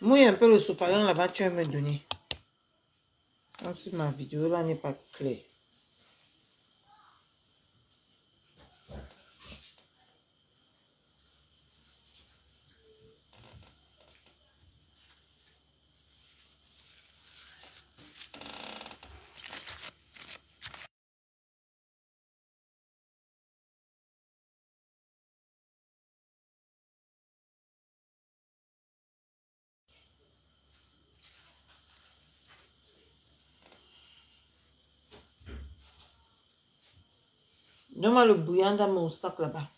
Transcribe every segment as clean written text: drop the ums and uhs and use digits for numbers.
Mouille un peu le sopalin là-bas, tu vas me donner. Ensuite, ma vidéo là n'est pas claire. Donne-moi le bouillon dans mon sac là-bas.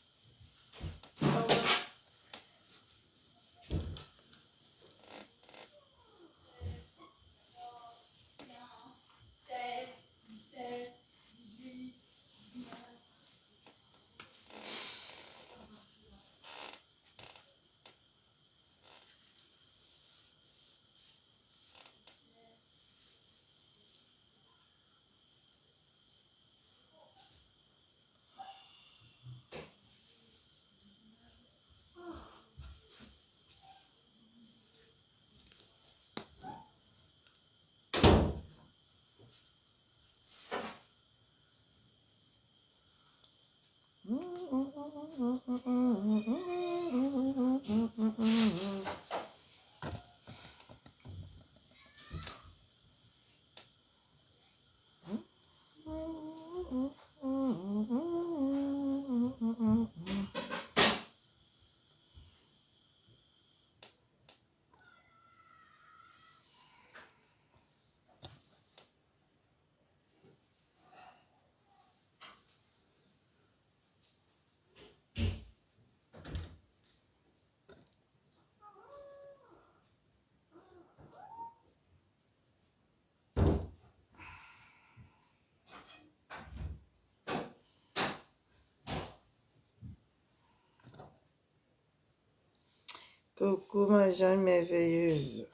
Coucou ma jeune merveilleuse.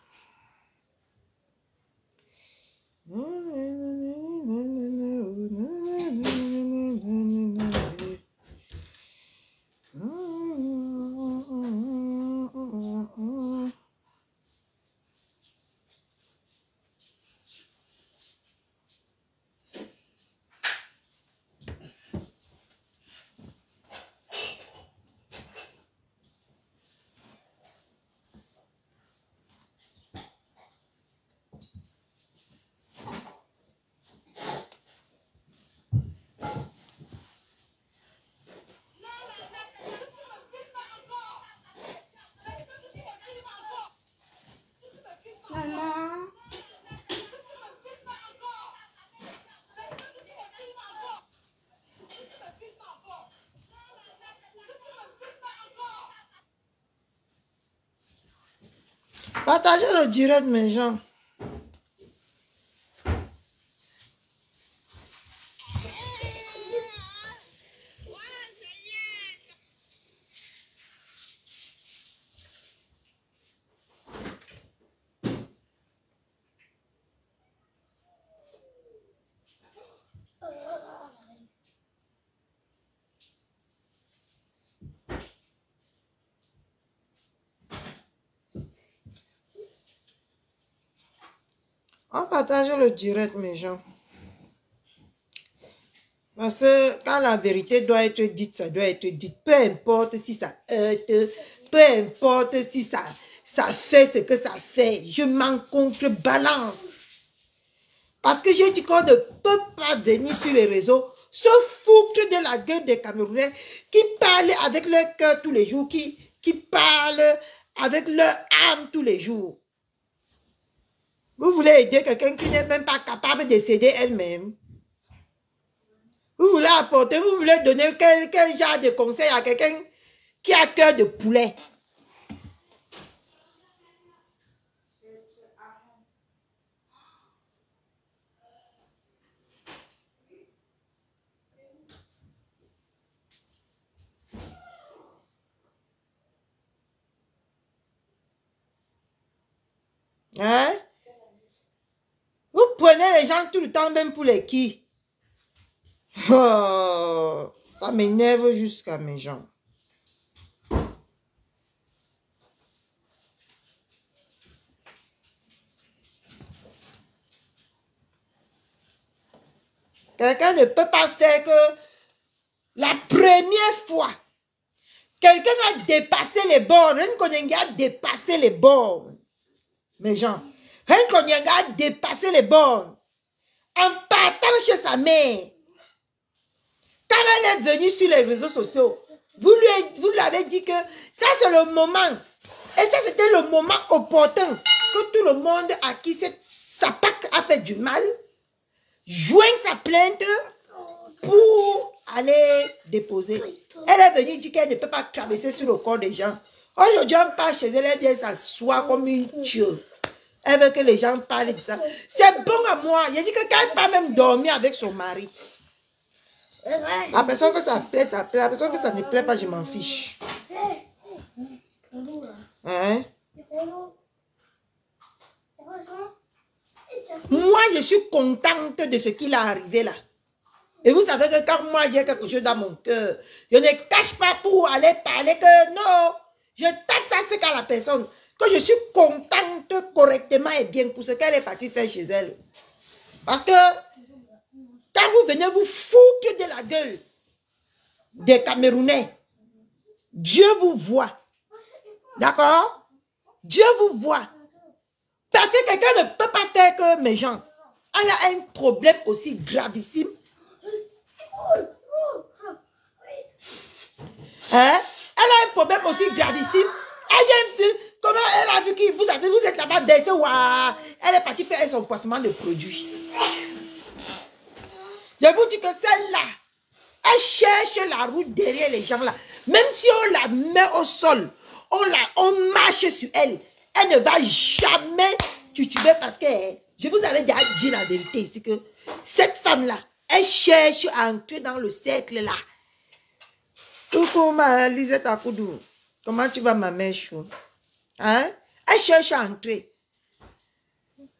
Partagez le direct, mes gens. On partage le direct, mes gens. Parce que quand la vérité doit être dite, ça doit être dit. Peu importe si ça heurte, peu importe si ça fait ce que ça fait. Je m'en contrebalance. Parce que je dis qu'on ne peut pas venir sur les réseaux se foutre de la gueule des Camerounais qui parlent avec leur cœur tous les jours, qui parlent avec leur âme tous les jours. Vous voulez aider quelqu'un qui n'est même pas capable de s'aider elle-même. Vous voulez apporter, vous voulez donner quel genre de conseil à quelqu'un qui a cœur de poulet. Hein? Vous prenez les gens tout le temps même pour les qui? Oh, ça m'énerve jusqu'à mes gens. Quelqu'un ne peut pas faire que la première fois, quelqu'un a dépassé les bornes. Renkonyenga a dépassé les bornes. Mes gens, Renkonyenga a dépassé les bornes. En partant chez sa mère. Quand elle est venue sur les réseaux sociaux, vous lui avez dit que ça c'est le moment. Et ça c'était le moment opportun que tout le monde à qui sa PAC a fait du mal, joigne sa plainte pour aller déposer. Elle est venue dire qu'elle ne peut pas traverser sur le corps des gens. Aujourd'hui, on part chez elle, elle vient s'asseoir comme une dieu. Elle veut que les gens parlent de ça. C'est bon à moi. Il a dit que quand elle part même dormir avec son mari. La personne que ça plaît, ça plaît. La personne que ça ne plaît pas, je m'en fiche. Hein? Moi, je suis contente de ce qui est arrivé là. Et vous savez que quand moi, j'ai quelque chose dans mon cœur, je ne cache pas pour aller parler que non. Je tape ça c'est qu'à la personne. Que je suis contente correctement et bien pour ce qu'elle est partie faire chez elle. Parce que quand vous venez vous foutre de la gueule des Camerounais, Dieu vous voit. D'accord? Dieu vous voit. Parce que quelqu'un ne peut pas faire que mes gens. Elle a un problème aussi gravissime. Hein? Elle a un problème aussi gravissime. Elle a vu, comment elle a vu que vous êtes là-bas, elle est partie faire son placement de produits. Je vous dis que celle-là, elle cherche la route derrière les gens là. Même si on la met au sol, on marche sur elle, elle ne va jamais tuer parce que je vous avais déjà dit la vérité ici que cette femme-là, elle cherche à entrer dans le cercle là. Coucou ma Lisette Akoudou, comment tu vas ma mère chou? Hein? Elle cherche à entrer.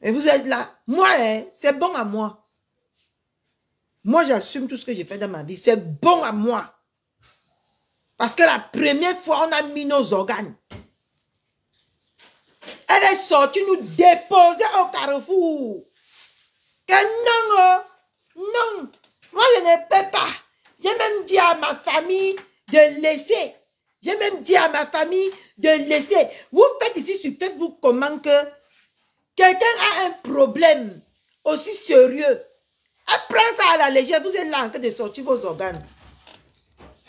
Et vous êtes là. Moi, hein, c'est bon à moi. Moi, j'assume tout ce que j'ai fait dans ma vie. C'est bon à moi. Parce que la première fois, on a mis nos organes. Elle est sortie nous déposer au carrefour. Que non, non. Moi, je ne peux pas. J'ai même dit à ma famille de laisser. J'ai même dit à ma famille de laisser. Vous faites ici sur Facebook comment que quelqu'un a un problème aussi sérieux. Elle prend ça à la légère. Vous êtes là en train de sortir vos organes.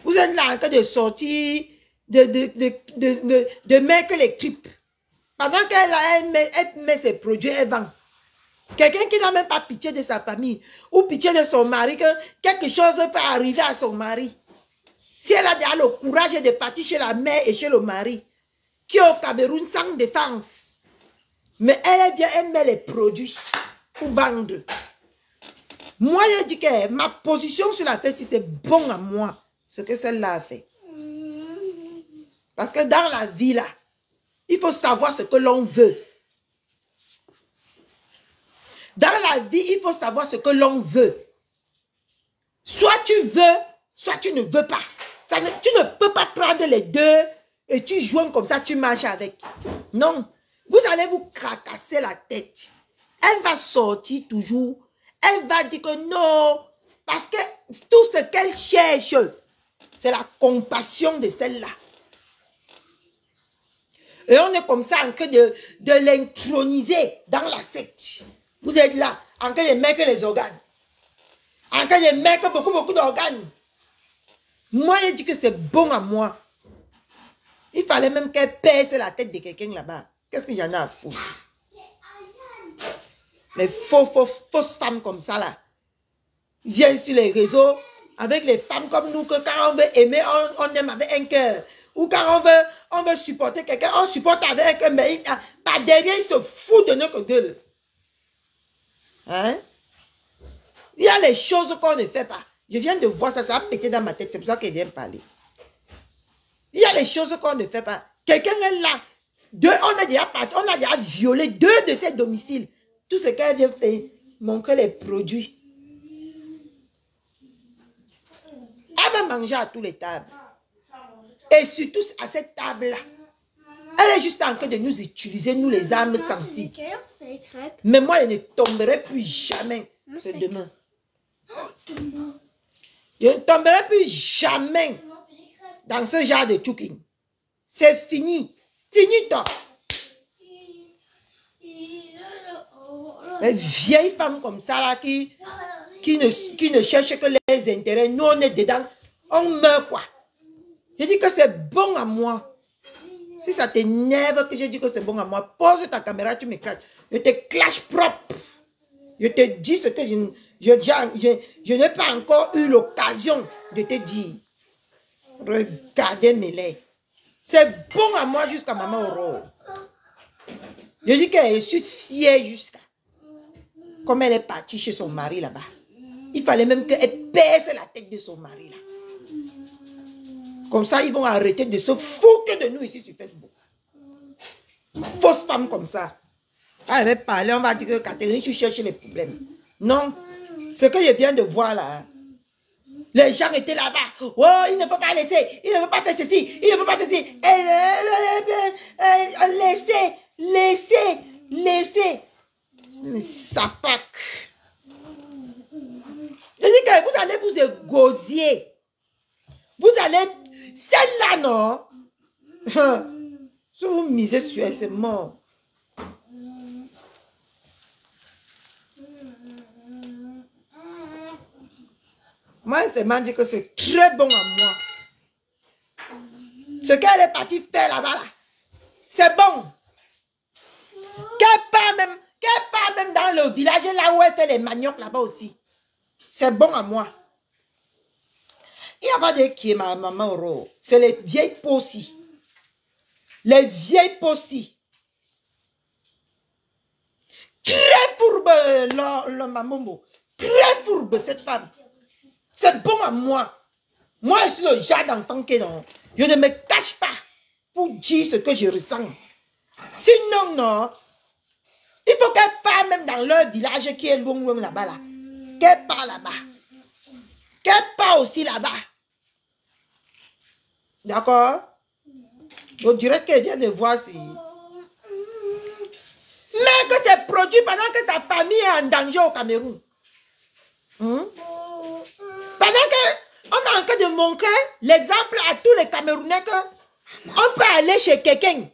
Vous êtes là en train de sortir, de mettre les tripes. Pendant qu'elle met ses produits, elle vend. Quelqu'un qui n'a même pas pitié de sa famille ou pitié de son mari, que quelque chose peut arriver à son mari. Si elle a déjà le courage de partir chez la mère et chez le mari, qui est au Cameroun sans défense. Mais elle met les produits pour vendre. Moi, je dis que ma position sur la fête, si c'est bon à moi, ce que celle-là a fait. Parce que dans la vie, là, il faut savoir ce que l'on veut. Dans la vie, il faut savoir ce que l'on veut. Soit tu veux, soit tu ne veux pas. Tu ne peux pas prendre les deux et tu joues comme ça, tu marches avec. Non. Vous allez vous cracasser la tête. Elle va sortir toujours. Elle va dire que non. Parce que tout ce qu'elle cherche, c'est la compassion de celle-là. Et on est comme ça en train de l'introniser dans la secte. Vous êtes là, en train de mettre les organes. En train de mettre beaucoup d'organes. Moi, je dis que c'est bon à moi. Il fallait même qu'elle pèse la tête de quelqu'un là-bas. Qu'est-ce qu'il y en a à foutre? Les fausses femmes comme ça là. Viennent sur les réseaux avec les femmes comme nous que quand on veut aimer, on aime avec un cœur. Ou quand on veut supporter quelqu'un, on supporte avec un cœur. Mais par derrière, il se fout de notre gueule. Hein? Il y a les choses qu'on ne fait pas. Je viens de voir ça, ça a pété dans ma tête. C'est pour ça qu'elle vient parler. Il y a les choses qu'on ne fait pas. Quelqu'un est là. On a déjà violé 2 de ses domiciles. Tout ce qu'elle vient faire, montrer les produits. Elle va manger à tous les tables. Et surtout à cette table-là. Elle est juste en train de nous utiliser, nous les âmes sensibles. Mais moi, je ne tomberai plus jamais. C'est demain. Je ne tomberai plus jamais dans ce genre de choking. C'est fini. Finito. Une vieille femme comme ça là qui ne cherche que les intérêts. Nous on est dedans. On meurt quoi. Je dis que c'est bon à moi. Si ça t'énerve que je dis que c'est bon à moi, pose ta caméra, tu me clashes. Je te clash propre. Je te dis ce que je n'ai pas encore eu l'occasion de te dire. Regardez mes lèvres. C'est bon à moi jusqu'à Maman Aurore. Je dis qu'elle est fière jusqu'à. Comme elle est partie chez son mari là-bas. Il fallait même qu'elle perce la tête de son mari là. Comme ça, ils vont arrêter de se foutre de nous ici sur Facebook. Fausse femme comme ça. Quand elle va parler, on va dire que Catherine, tu cherches les problèmes. Non. Ce que je viens de voir là. Les gens étaient là-bas. Oh, il ne faut pas laisser. Il ne faut pas faire ceci. Il ne faut pas faire ceci. Laissez. Ça pack. Je dis que vous allez vous égosier. Vous allez... Celle-là, non? Si vous misez sur elle, c'est mort. Moi, elle m'a dit que c'est très bon à moi. Ce qu'elle est partie faire là-bas, là, c'est bon. Qu'elle part même dans le village là où elle fait les maniocs là-bas aussi. C'est bon à moi. Il n'y a pas de qui est ma Maman Aurore. C'est les vieilles possi. Les vieilles possi. Très fourbe, le Mamombo. Très fourbe, cette femme. C'est bon à moi. Moi, je suis le genre d'enfant que non. Je ne me cache pas pour dire ce que je ressens. Sinon, non. Il faut qu'elle parte même dans leur village qui est loin là-bas. Là. Qu'elle part là-bas. Qu'elle part aussi là-bas. D'accord? On dirait qu'elle vient de voir si... Mais que c'est produit pendant que sa famille est en danger au Cameroun. Pendant qu'on est en train de montrer l'exemple à tous les Camerounais qu'on peut aller chez quelqu'un.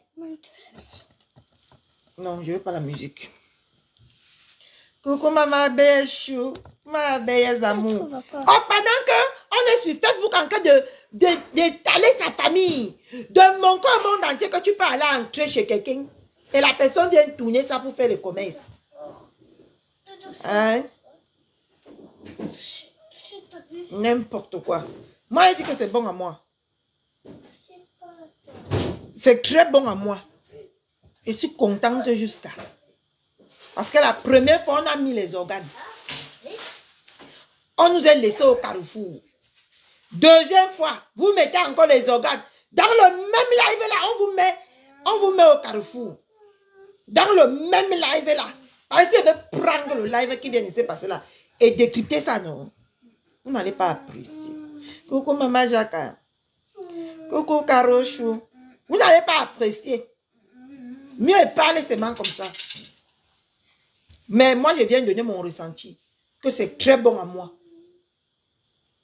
Non, je ne veux pas la musique. Coucou maman belle chou, ma belle amour. Oh, pendant qu'on est sur Facebook en train d'étaler sa famille, de montrer au monde entier que tu peux aller entrer chez quelqu'un et la personne vient tourner ça pour faire le commerce. Hein? N'importe quoi. Moi, je dis que c'est bon à moi. C'est très bon à moi. Je suis contente jusqu'à. Parce que la première fois, on a mis les organes. On nous a laissés au carrefour. Deuxième fois, vous mettez encore les organes. Dans le même live là, on vous met au carrefour. Dans le même live là. Parce que je vais prendre le live qui vient de se passer là et décrypter ça, non? Vous n'allez pas apprécier. Coucou maman Jacques. Coucou Carochou. Vous n'allez pas apprécier. Mieux parler seulement comme ça. Mais moi, je viens de donner mon ressenti. Que c'est très bon à moi.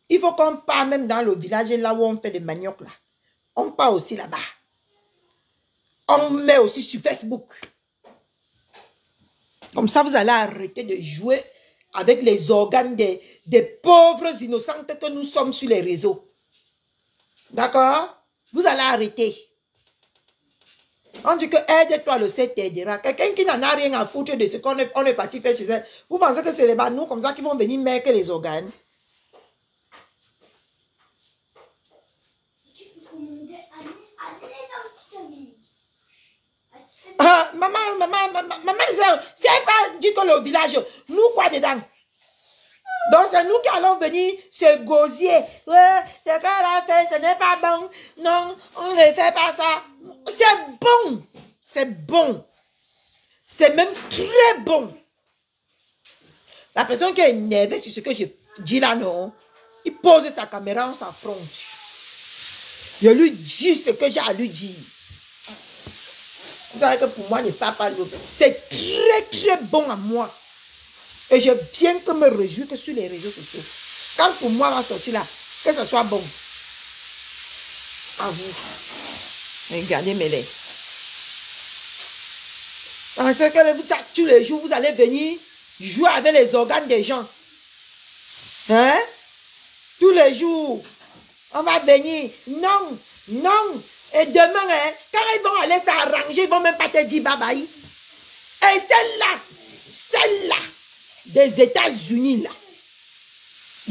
Il faut qu'on part même dans le village là où on fait des maniocs là. On part aussi là-bas. On met aussi sur Facebook. Comme ça, vous allez arrêter de jouer avec les organes des pauvres innocentes que nous sommes sur les réseaux. D'accord? Vous allez arrêter. On dit que aide-toi, le Seigneur t'aidera. Quelqu'un qui n'en a rien à foutre de ce qu'on est parti faire chez elle. Vous pensez que c'est les nous comme ça qui vont venir mettre les organes? Ah, maman, si elle pas dit que le village, nous quoi dedans? Donc c'est nous qui allons venir se gosier. Ouais, c'est qu'elle a fait, ce n'est pas bon. Non, on ne fait pas ça. C'est bon. C'est bon. C'est même très bon. La personne qui est énervée sur ce que je dis là, non, il pose sa caméra, on s'affronte. Je lui dis ce que j'ai à lui dire. Vous savez que pour moi, ne pas l'autre. C'est très, très bon à moi. Et je viens que me réjouir que sur les réseaux sociaux. Quand pour moi va sortir là, que ce soit bon. À vous. Regardez mes laits. Parce que tous les jours, vous allez venir jouer avec les organes des gens. Hein? Tous les jours, on va venir. Non, non. Et demain, hein, quand ils vont aller s'arranger, ils ne vont même pas te dire bye bye. Et celle-là, des États-Unis, là.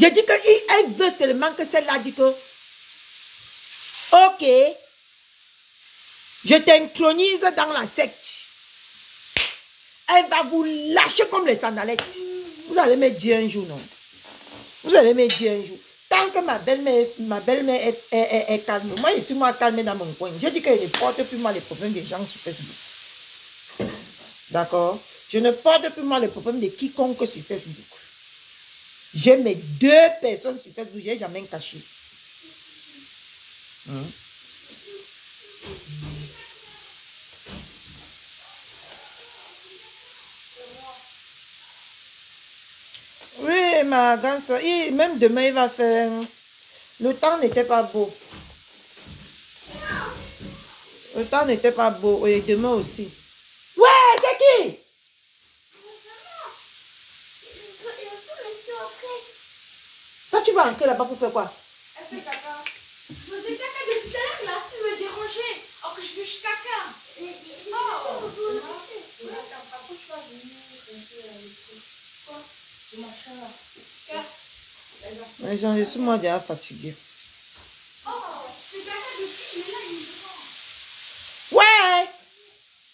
Je dis qu'elle veut seulement que celle-là dit que, ok, je t'intronise dans la secte. Elle va vous lâcher comme les sandalettes. Vous allez me dire un jour, non? Vous allez me dire un jour. Tant que ma belle-mère est calme, moi je suis moi calme dans mon coin. Je dis que je ne porte plus moi les problèmes des gens sur Facebook. D'accord? Je ne porte plus moi les problèmes de quiconque sur Facebook. J'ai mes 2 personnes sur Facebook, je n'ai jamais caché. Hein? Oui, ma grande soeur, même demain, il va faire... Le temps n'était pas beau. Le temps n'était pas beau. Et demain aussi. Ouais, c'est qui? Toi, tu vas rentrer là-bas pour faire quoi? Elle fait caca. Je faisais caca depuis tout à l'heure, là. Tu me dérangeais. Alors que je fais juste caca. Mais je suis moi déjà fatiguée. Oh, je fais caca depuis, mais là, il me dérange. Ouais,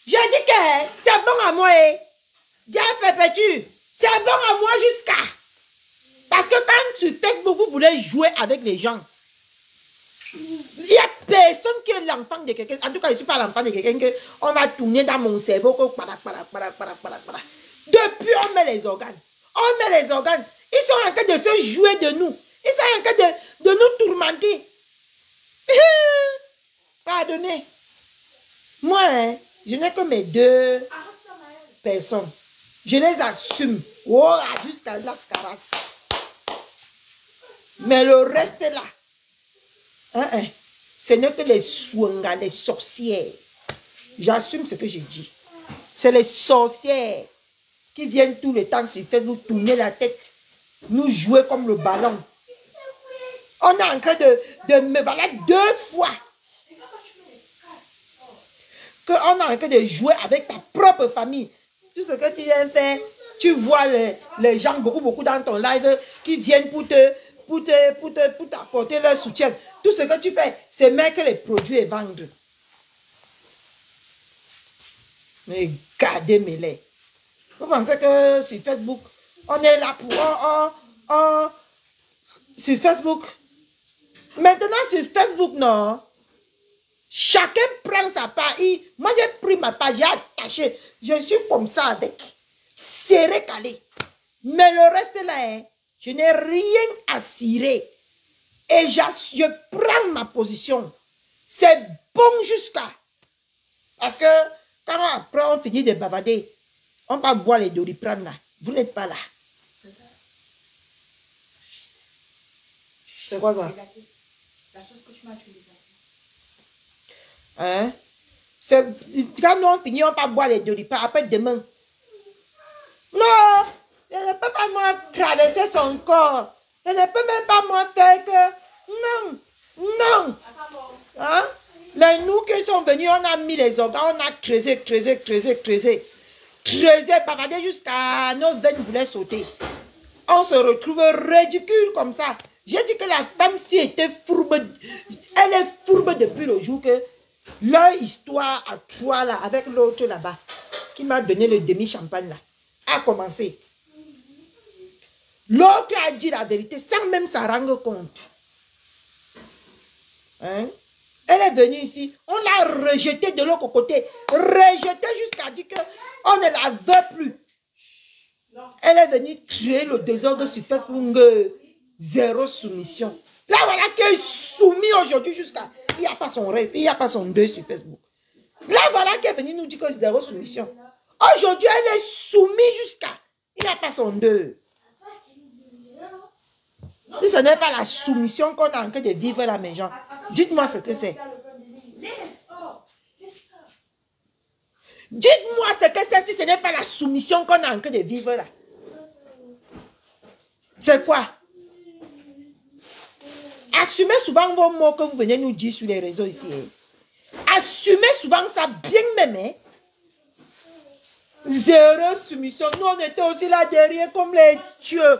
j'ai dit que c'est bon à moi. Dieu perpétue. C'est bon à moi jusqu'à. Parce que quand sur Facebook, vous voulez jouer avec les gens, il n'y a personne qui est l'enfant de quelqu'un. En tout cas, je ne suis pas l'enfant de quelqu'un que on va tourner dans mon cerveau. Depuis, on met les organes. On met les organes. Ils sont en train de se jouer de nous. Ils sont en train de nous tourmenter. Pardonnez. Moi, hein, je n'ai que mes 2 personnes. Je les assume. Oh, jusqu'à la scarasse. Mais le reste là, ce n'est que les swingas, les sorcières. J'assume ce que j'ai dit. C'est les sorcières qui viennent tout le temps sur Facebook tourner la tête, nous jouer comme le ballon. On est en train de me balader 2 fois. Qu'on est en train de jouer avec ta propre famille. Tout ce que tu viens faire, tu vois les gens beaucoup dans ton live qui viennent pour t'apporter leur soutien. Tout ce que tu fais, c'est mettre les produits et vendre. Mais gardez mes laits. Vous pensez que sur Facebook, on est là pour... sur Facebook. Maintenant, sur Facebook, non. Chacun prend sa part. Moi, j'ai pris ma part, j'ai attaché. Je suis comme ça avec. Serré, calé. Mais le reste là, hein, je n'ai rien à cirer. Et je prends ma position. C'est bon jusqu'à... Parce que quand après on finit de bavader, on va boire les Doliprane là. Vous n'êtes pas là. C'est quoi ça? La chose que tu m'as tué. Hein? Quand on finit, on va boire les Doliprane. Après demain. Non! Je ne peux pas moi traverser son corps. Je ne peux même pas moi faire que... Non! Non! Hein? Les nous qui sont venus, on a mis les organes, on a creusé, bavardé jusqu'à nos veines voulaient sauter. On se retrouve ridicule comme ça. J'ai dit que la femme si était fourbe, elle est fourbe depuis le jour que leur histoire à 3 là, avec l'autre là-bas, qui m'a donné le demi-champagne là, a commencé. L'autre a dit la vérité sans même s'en rendre compte. Hein? Elle est venue ici, on l'a rejetée de l'autre côté. Rejetée jusqu'à dire qu'on ne la veut plus. Non. Elle est venue créer le désordre sur Facebook. Zéro soumission. Là, voilà qu'elle est soumise aujourd'hui jusqu'à... Il n'y a pas son reste, il n'y a pas son deuil sur Facebook. Là, voilà qu'elle est venue nous dire que zéro soumission. Aujourd'hui, elle est soumise jusqu'à... Il n'a pas son deux. Si ce n'est pas la soumission qu'on est en train de vivre là, mes gens, dites-moi ce que c'est. Dites-moi ce que c'est si ce n'est pas la soumission qu'on est en train de vivre là. C'est quoi? Assumez souvent vos mots que vous venez nous dire sur les réseaux ici. Assumez souvent ça bien même. Hein? Zéro soumission. Nous, on était aussi là derrière comme les dieux.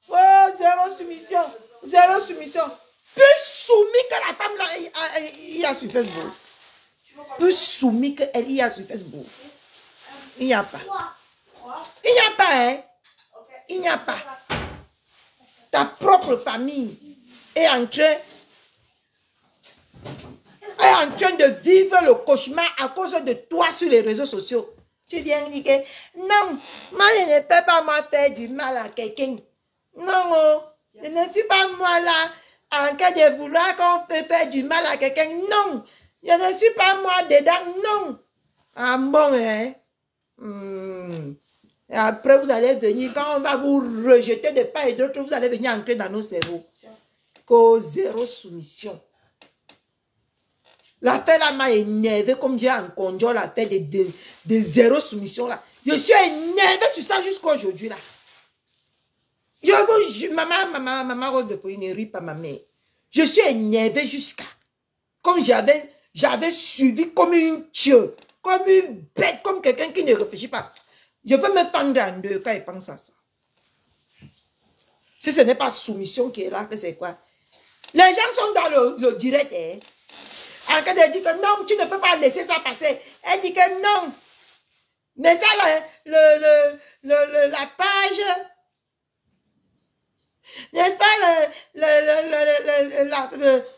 Oh, zéro soumission. Zéro soumission. Plus soumis que la femme là, il y a sur Facebook. Plus soumis qu'elle y a sur Facebook. Il n'y a pas. Il n'y a pas, hein. Il n'y a pas. Ta propre famille est en train de vivre le cauchemar à cause de toi sur les réseaux sociaux. Tu viens dire que non, moi je ne peux pas moi faire du mal à quelqu'un. Non, oh, je ne suis pas moi là en cas de vouloir qu'on fait faire du mal à quelqu'un. Non, je ne suis pas moi dedans. Non. Ah bon, hein? Et après, vous allez venir, quand on va vous rejeter de part et d'autre, vous allez venir entrer dans nos cerveaux. Cause zéro soumission. L'affaire là m'a énervé comme j'ai en conduit l'affaire de zéro soumission là. Je suis énervé sur ça jusqu'à aujourd'hui là. Maman Rose de Folie ne rit pas ma mère. Je suis énervé jusqu'à comme j'avais suivi comme une dieu, comme une bête, comme quelqu'un qui ne réfléchit pas. Je peux me pendre en deux quand il pense à ça. Si ce n'est pas soumission qui est là, c'est quoi? Les gens sont dans le direct. Hein? En cas de dire que non, tu ne peux pas laisser ça passer. Elle dit que non. Mais ça, la page, n'est-ce pas,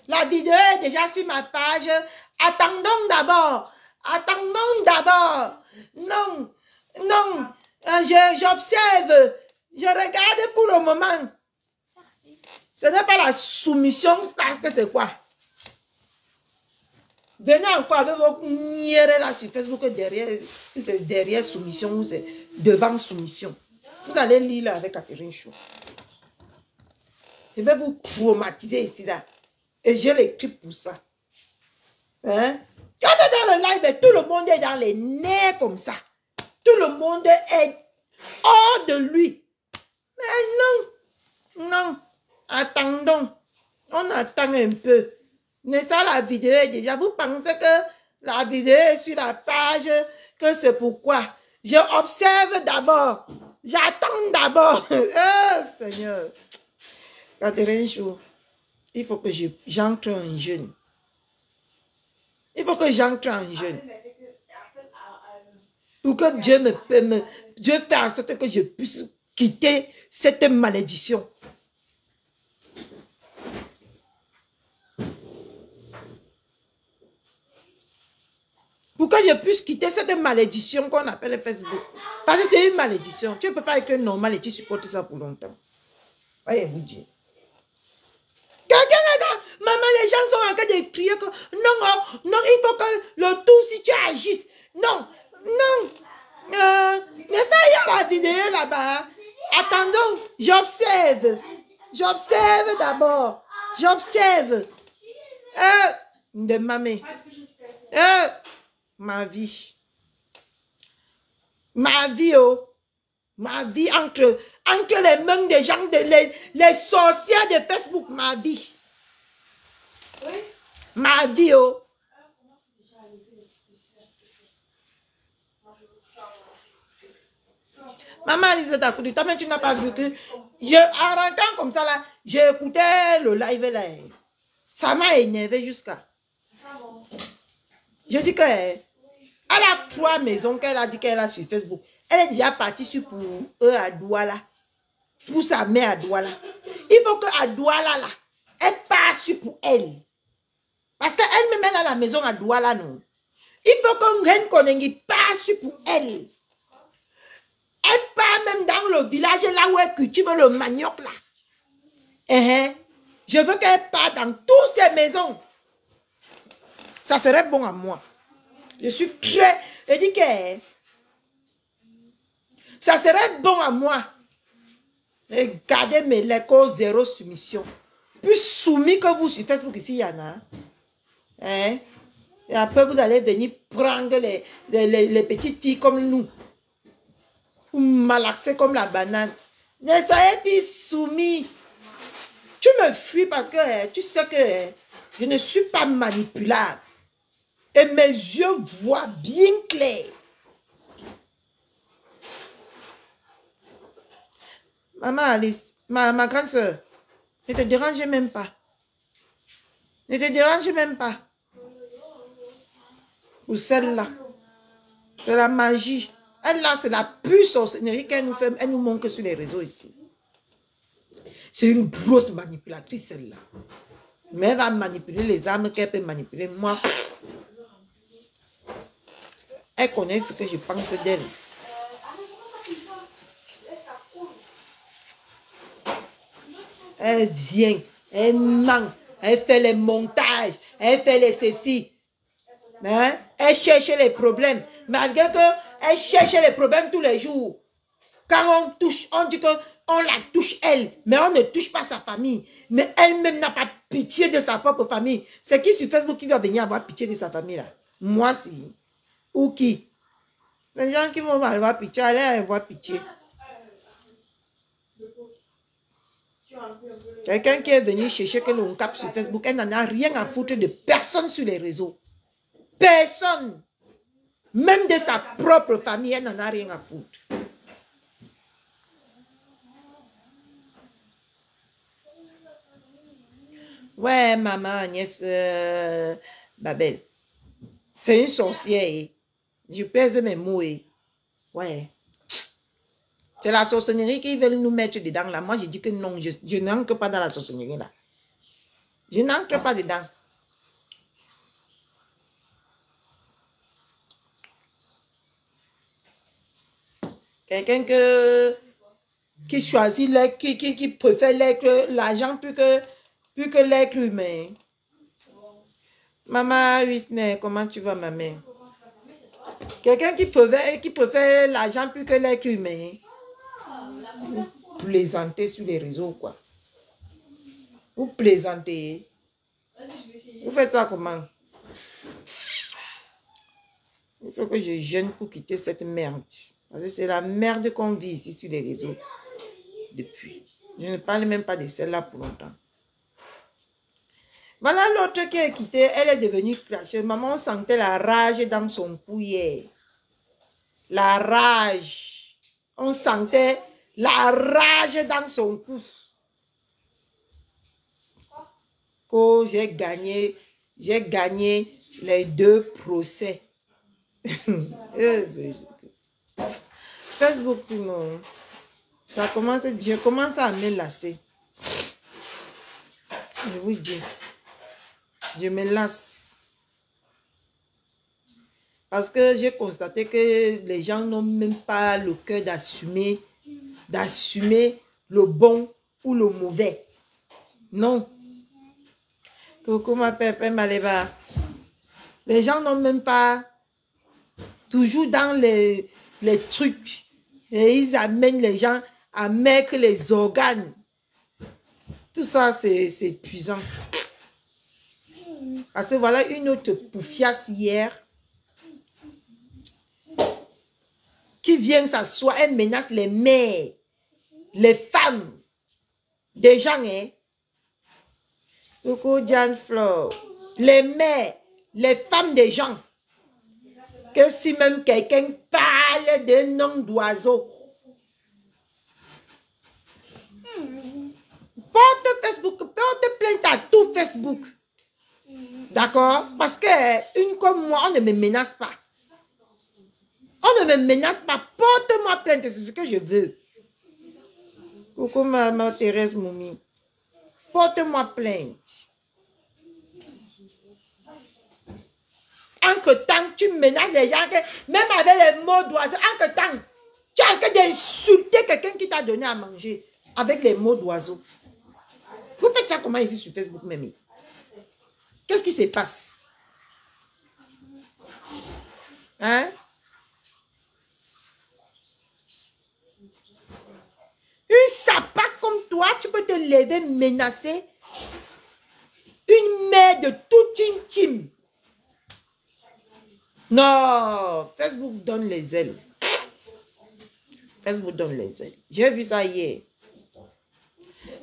la vidéo est déjà sur ma page. Attendons d'abord. Attendons d'abord. Non. Non, j'observe, je regarde pour le moment. Ce n'est pas la soumission, c'est quoi? Venez encore avec vos nières là sur Facebook derrière, c'est derrière soumission ou c'est devant soumission. Vous allez lire là avec Catherine Chou. Je vais vous traumatiser ici là. Et j'ai l'écrit pour ça. Hein? Quand on est dans le live, tout le monde est dans les nerfs comme ça. Tout le monde est hors de lui. Mais non. Non. Attendons. On attend un peu. Mais ça, la vidéo est déjà. Vous pensez que la vidéo est sur la page, que c'est pourquoi. Je observe d'abord. J'attends d'abord. Oh, Seigneur. Catherine Chou, il faut que j'entre en jeûne. Il faut que j'entre en jeûne. Pour que Dieu fasse en sorte que je puisse quitter cette malédiction. Pour que je puisse quitter cette malédiction qu'on appelle Facebook. Parce que c'est une malédiction. Tu ne peux pas être normal et tu supportes ça pour longtemps. Voyez vous dire. Quelqu'un est là. Maman, les gens sont en train de crier que non, non, il faut que le tout, si tu agisses. Non, non. Mais ça, il y a la vidéo là-bas. Attendons, j'observe. J'observe d'abord. J'observe. De mamie. Ma vie. Ma vie, oh. Ma vie entre les mains des gens, les sorcières de Facebook. Ma vie. Oui. Ma vie, oh. Maman Alice Takoudi, toi-même tu n'as pas vu que en rentrant comme ça là, j'ai écouté le live là. Ça m'a énervé jusqu'à. Je dis que elle a 3 maisons qu'elle a dit qu'elle a sur Facebook. Elle est déjà partie sur pour eux à Douala. Pour sa mère à Douala. Il faut qu'à Douala là, elle passe pour elle. Parce qu'elle-même elle a la maison à Douala non. Il faut qu'on Ren Konengi passe pour elle. Elle part même dans le village là où elle cultive le manioc là. Je veux qu'elle parte dans toutes ces maisons. Ça serait bon à moi. Je suis très... Je dis que... Ça serait bon à moi. Regardez mes lécos zéro soumission. Plus soumis que vous sur Facebook, ici, il y en a. Hein? Et après, vous allez venir prendre les petits petits comme nous. Vous malaxez comme la banane. Ne soyez plus soumis. Tu me fuis parce que tu sais que je ne suis pas manipulable. Et mes yeux voient bien clair. Maman Alice, ma grande soeur, ne te dérange même pas. Ne te dérange même pas. Ou celle-là. C'est la magie. Elle-là, c'est la pure sorcellerie qu'elle nous fait. Elle nous montre sur les réseaux ici. C'est une grosse manipulatrice, celle-là. Mais elle va manipuler les âmes qu'elle peut manipuler. Moi, elle connaît ce que je pense d'elle. Elle vient, elle ment, elle fait les montages, elle fait les ceci. Hein? Elle cherche les problèmes. Malgré qu'elle cherche les problèmes tous les jours. Quand on touche, on dit qu'on la touche elle, mais on ne touche pas sa famille. Mais elle-même n'a pas pitié de sa propre famille. C'est qui sur Facebook qui va venir avoir pitié de sa famille là? Moi si. Ou qui? Les gens qui vont avoir pitié, allez avoir pitié. Quelqu'un qui est venu chercher que l'on capte sur Facebook, elle n'en a rien à foutre de personne sur les réseaux. Personne. Même de sa propre famille, elle n'en a rien à foutre. Ouais, maman, Agnès, Babel. C'est une sorcière. Je pèse mes mots. Ouais. C'est la sorcellerie qu'ils veulent nous mettre dedans là. Moi, je dis que non, je n'entre pas dans la sorcellerie là. Je n'entre pas dedans. Quelqu'un qui choisit l'être, qui préfère l'argent plus que l'être humain. Maman Wisner, comment tu vas, ma mère? Quelqu'un qui préfère l'argent plus que l'être humain. Vous plaisantez sur les réseaux, quoi. Vous plaisantez. Vous faites ça comment? Il faut que je jeûne pour quitter cette merde. Parce que c'est la merde qu'on vit ici sur les réseaux. Depuis. Je ne parle même pas de celle-là pour longtemps. Voilà l'autre qui est quittée. Elle est devenue crachée. Maman, on sentait la rage dans son cou hier. La rage. On sentait la rage dans son cou. Oh, j'ai gagné les 2 procès. Facebook, sinon, je commence à me lasser. Je vous dis, je me lasse. Parce que j'ai constaté que les gens n'ont même pas le cœur d'assumer le bon ou le mauvais. Non. Coucou ma pépé Maléva. Les gens n'ont même pas toujours dans les trucs. Et ils amènent les gens à mettre les organes. Tout ça, c'est épuisant. Parce que voilà une autre poufiasse hier qui vient s'asseoir, elle menace les mères, les femmes des gens, hein. Coucou Jan Flore. Les mères, les femmes des gens. Que si même quelqu'un parle d'un nom d'oiseau. Porte Facebook, porte plainte à tout Facebook. D'accord? Parce que une comme moi, on ne me menace pas. On ne me menace pas. Porte-moi plainte, c'est ce que je veux. Coucou maman Thérèse Moumi. Porte-moi plainte. Entre-temps, tu menaces les gens, même avec les mots d'oiseau. Entre-temps, tu es en train d'insulter quelqu'un qui t'a donné à manger avec les mots d'oiseau. Vous faites ça comment ici sur Facebook, même? Qu'est-ce qui se passe? Hein? te lever, menacer une mère de toute une team. Non, Facebook donne les ailes. Facebook donne les ailes. J'ai vu ça hier.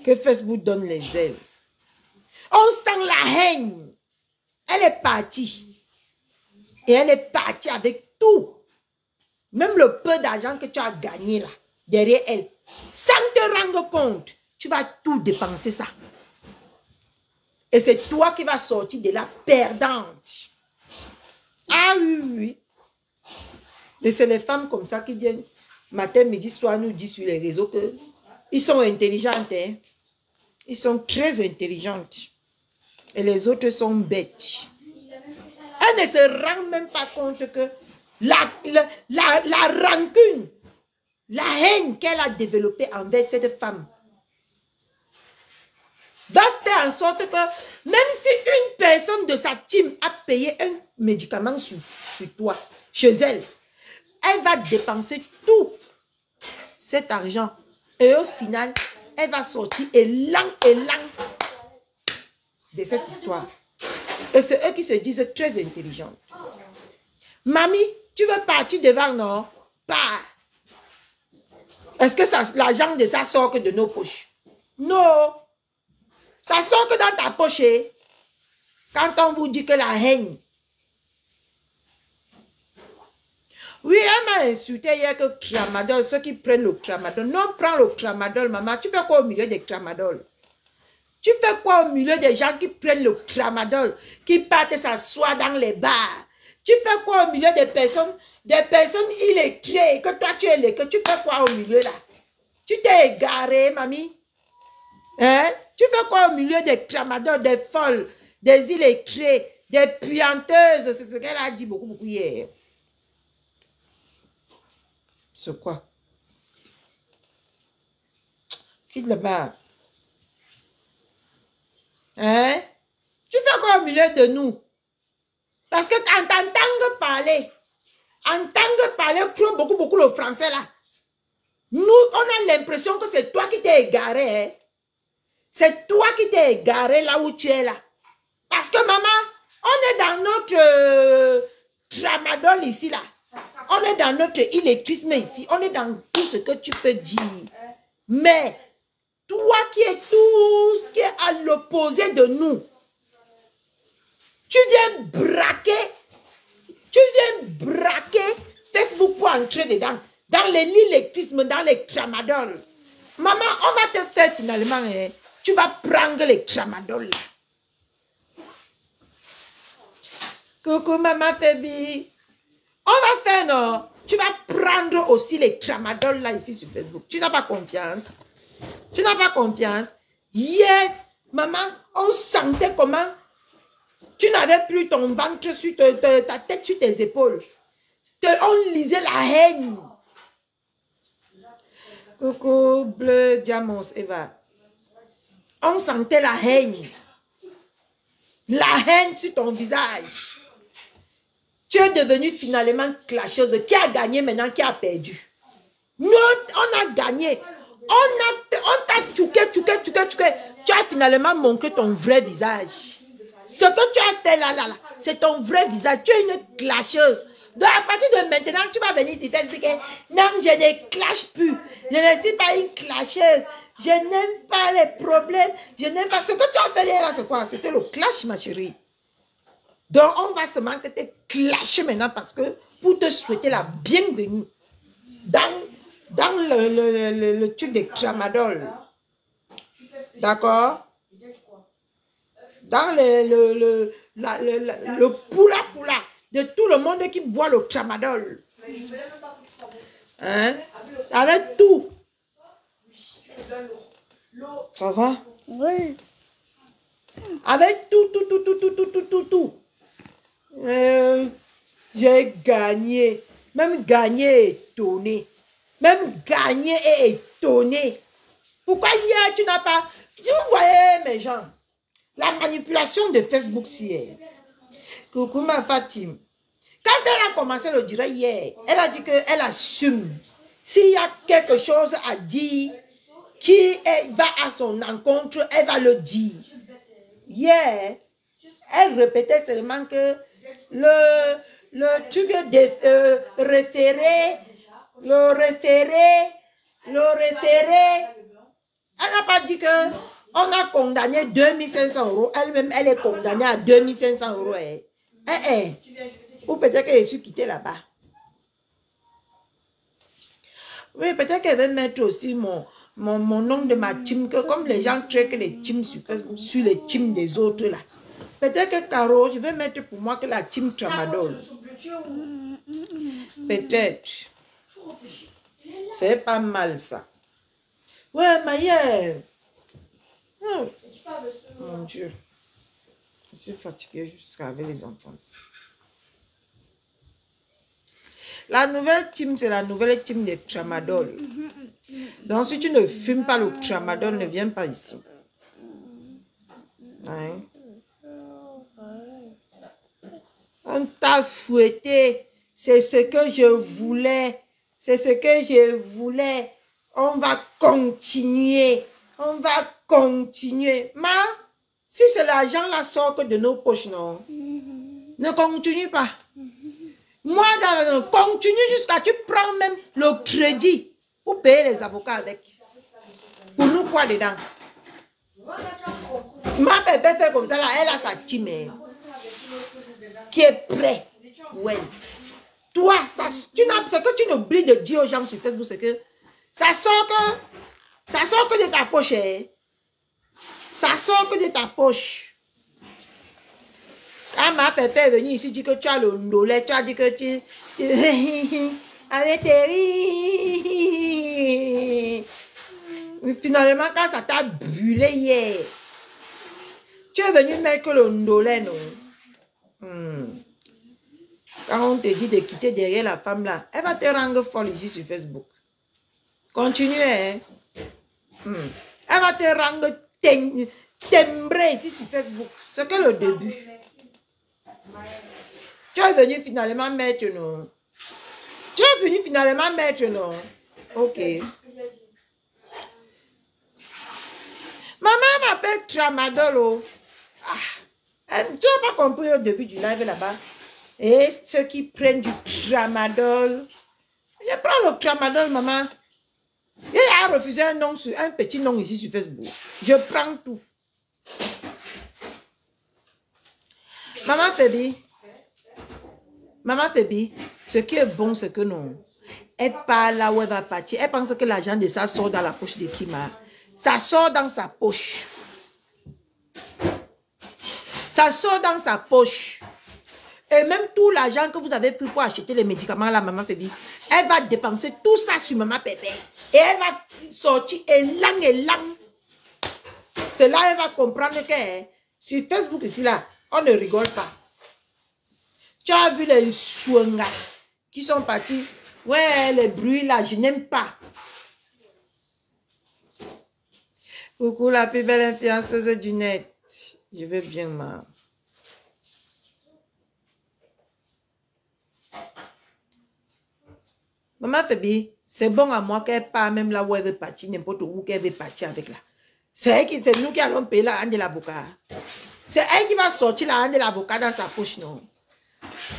Que Facebook donne les ailes. On sent la haine. Elle est partie. Et elle est partie avec tout. Même le peu d'argent que tu as gagné là, derrière elle. Sans te rendre compte, tu vas tout dépenser ça. Et c'est toi qui vas sortir de la perdante. Ah oui, oui. Et c'est les femmes comme ça qui viennent matin, midi, soir nous disent sur les réseaux que ils sont intelligentes. Hein? Ils sont très intelligentes. Et les autres sont bêtes. Elles ne se rendent même pas compte que la rancune, la haine qu'elle a développée envers cette femme va faire en sorte que même si une personne de sa team a payé un médicament sur toi, chez elle, elle va dépenser tout cet argent. Et au final, elle va sortir élan de cette histoire. Et c'est eux qui se disent très intelligents. Mamie, tu veux partir devant, non? Pas. Est-ce que l'argent de ça sort que de nos poches? Non. Ça sort que dans ta poche. Quand on vous dit que la haine. Oui, elle m'a insulté hier que tramadol, ceux qui prennent le tramadol. Non, prends le tramadol, maman. Tu fais quoi au milieu des tramadol? Tu fais quoi au milieu des gens qui prennent le tramadol, qui partent s'asseoir dans les bars? Tu fais quoi au milieu des personnes illettrées, que toi tu es illettré, tu fais quoi au milieu là? Tu t'es égaré, mamie? Hein? Tu fais quoi au milieu des tramadol, des folles, des illettrées, des puanteuses? C'est ce qu'elle a dit beaucoup hier. C'est quoi? Quitte là-bas. Hein? Tu fais quoi au milieu de nous? Parce que quand t'entends parler, beaucoup le français là, nous, on a l'impression que c'est toi qui t'es égaré. Hein? C'est toi qui t'es égaré là où tu es là. Parce que maman, on est dans notre tramadol ici là. On est dans notre électrisme ici. On est dans tout ce que tu peux dire. Mais toi qui es tout, qui est à l'opposé de nous, tu viens braquer Facebook pour entrer dedans. Dans l'électrisme, dans les tramadol. Maman, on va te faire finalement, hein, tu vas prendre les tramadol là. Coucou maman Fébi. On va faire, non? Tu vas prendre aussi les tramadol là ici sur Facebook. Tu n'as pas confiance. Tu n'as pas confiance. Hier, maman, on sentait comment tu n'avais plus ton ventre sur ta tête sur tes épaules. On lisait la haine. Coucou, bleu, diamant, Eva. On sentait la haine. La haine sur ton visage. Tu es devenue finalement clasheuse. Qui a gagné maintenant, qui a perdu? Nous, on a gagné. On t'a tchouqué. Tu as finalement montré ton vrai visage. Ce que tu as fait là, c'est ton vrai visage. Tu es une clasheuse. Donc à partir de maintenant, tu vas venir te faire expliquer. Non, je ne clash plus. Je ne suis pas une clasheuse. Je n'aime pas les problèmes. Je n'aime pas. Ce que tu as fait là, c'est quoi? C'était le clash, ma chérie. Donc on va seulement te clasher maintenant parce que pour te souhaiter la bienvenue dans le truc de tramadol. D'accord? Dans le poula de tout le monde qui boit le tramadol. Hein? Avec tout. Ça va? Oui. Avec tout. J'ai gagné. Même gagné et étonné. Même gagné et étonné. Pourquoi hier tu n'as pas... Vous voyez mes gens, la manipulation de Facebook hier. Coucou ma Fatim. Quand elle a commencé le direct hier, elle a dit qu'elle assume. S'il y a quelque chose à dire, va à son encontre, elle va le dire. Hier, elle répétait seulement que le truc de référé, elle n'a pas dit que on a condamné 2500 €. Elle-même, elle est condamnée à 2500 €. Ou peut-être qu'elle est quittée là-bas. Oui, peut-être qu'elle va mettre aussi mon nom de ma team, que comme les gens traquent les teams sur Facebook, sur les teams des autres là. Peut-être que Caro, je vais mettre pour moi que la team Tramadol. Peut-être. C'est pas mal ça. Ouais, Maïa. Mon Dieu. Je suis fatiguée jusqu'à avec les enfants. La nouvelle team, c'est la nouvelle team de Tramadol. Donc, si tu ne fumes pas le Tramadol, ne viens pas ici. Hein? On t'a fouetté. C'est ce que je voulais. C'est ce que je voulais. On va continuer. On va continuer. Mais, si c'est l'argent la sort de nos poches, non? Ne continue pas. Moi, continue jusqu'à tu prends même le crédit pour payer les avocats avec. Pour nous, quoi dedans? Ma bébé fait comme ça, là, elle a sa team qui est prêt. Ouais. Toi, ce que tu n'oublies de dire aux gens sur Facebook, c'est que ça sort que de ta poche. Ça sort que de ta poche. Quand ma pépé est venue ici, dit que tu as le ndolé, tu as dit que tu avec tes finalement, quand ça t'a brûlé hier, tu es venu mettre le ndolé, non? Quand on te dit de quitter derrière la femme là, elle va te rendre folle ici sur Facebook. Continue, hein? Elle va te rendre timbré ici sur Facebook. C'est que le début. Tu es venu finalement mettre non. Tu es venu finalement mettre non. Ok. Maman m'appelle Tramadol. Tu n'as pas compris au début du live là-bas. Et ceux qui prennent du Tramadol. Je prends le Tramadol, maman. Il a refusé un petit nom ici sur Facebook. Je prends tout. Maman Fébi, ce qui est bon, c'est que non. Elle part là où elle va partir. Elle pense que l'argent de ça sort dans la poche de Kima. Ça sort dans sa poche. Ça sort dans sa poche. Et même tout l'argent que vous avez pris pour acheter les médicaments à la maman Fébi, elle va dépenser tout ça sur maman Pépé. Et elle va sortir élan. C'est là qu'elle va comprendre que sur Facebook ici là, on ne rigole pas. Tu as vu les souanga qui sont partis. Ouais, les bruits là, je n'aime pas. Coucou la plus belle influenceuse du net. Je vais bien, ma. Maman Pébi, c'est bon à moi qu'elle part même là où elle veut partir, n'importe où qu'elle veut partir avec là. C'est nous qui allons payer l'argent de l'avocat. C'est elle qui va sortir l'argent de l'avocat dans sa poche, non?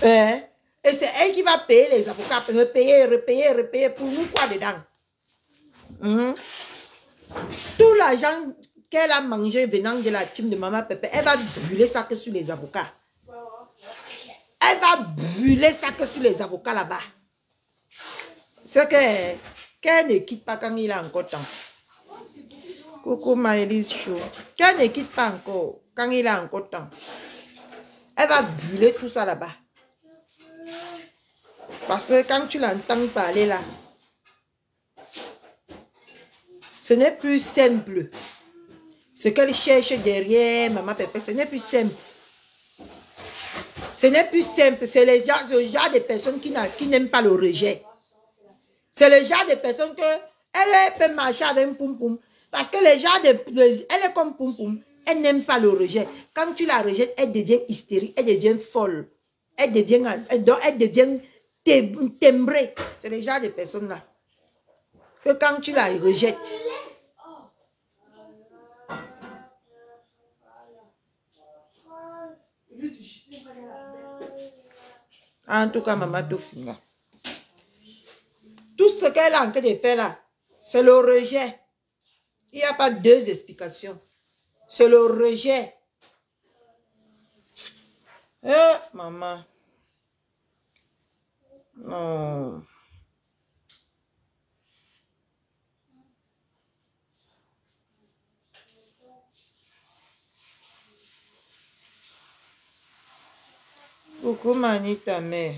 Et c'est elle qui va payer les avocats, repayer pour nous quoi dedans? Tout l'argent qu'elle a mangé venant de la team de Maman Pépé, elle va brûler ça que sur les avocats. Elle va brûler ça que sur les avocats là-bas. C'est qu'elle ne quitte pas quand il a encore temps. Coucou Maëlys Chou. Qu'elle ne quitte pas encore quand il a encore temps. Elle va brûler tout ça là-bas. Parce que quand tu l'entends parler là, ce n'est plus simple. Ce qu'elle cherche derrière Maman Pépé, ce n'est plus simple. Ce n'est plus simple. C'est le genre de personnes qui n'aiment pas le rejet. C'est le genre de personnes que elle peut marcher avec un poum-poum. Parce que les gens elle est comme poum-poum. Elle n'aime pas le rejet. Quand tu la rejettes, elle devient hystérique, elle devient folle. Elle devient timbrée. C'est le genre de personnes là. Que quand tu la rejettes, En tout cas, maman Tofinga. Tout ce qu'elle est en train de faire là, c'est le rejet. Il n'y a pas deux explications. C'est le rejet. Maman. Non. Coucou Mani, ta mère.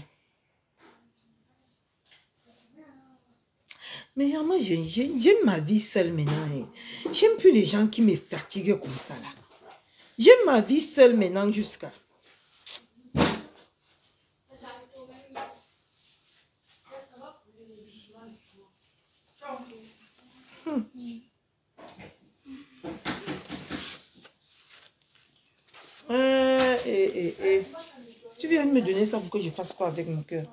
Mais moi, j'aime ma vie seule maintenant. J'aime plus les gens qui me fatiguent comme ça là. J'aime ma vie seule maintenant jusqu'à... Tu viens de me donner ça pour que je fasse quoi avec mon cœur?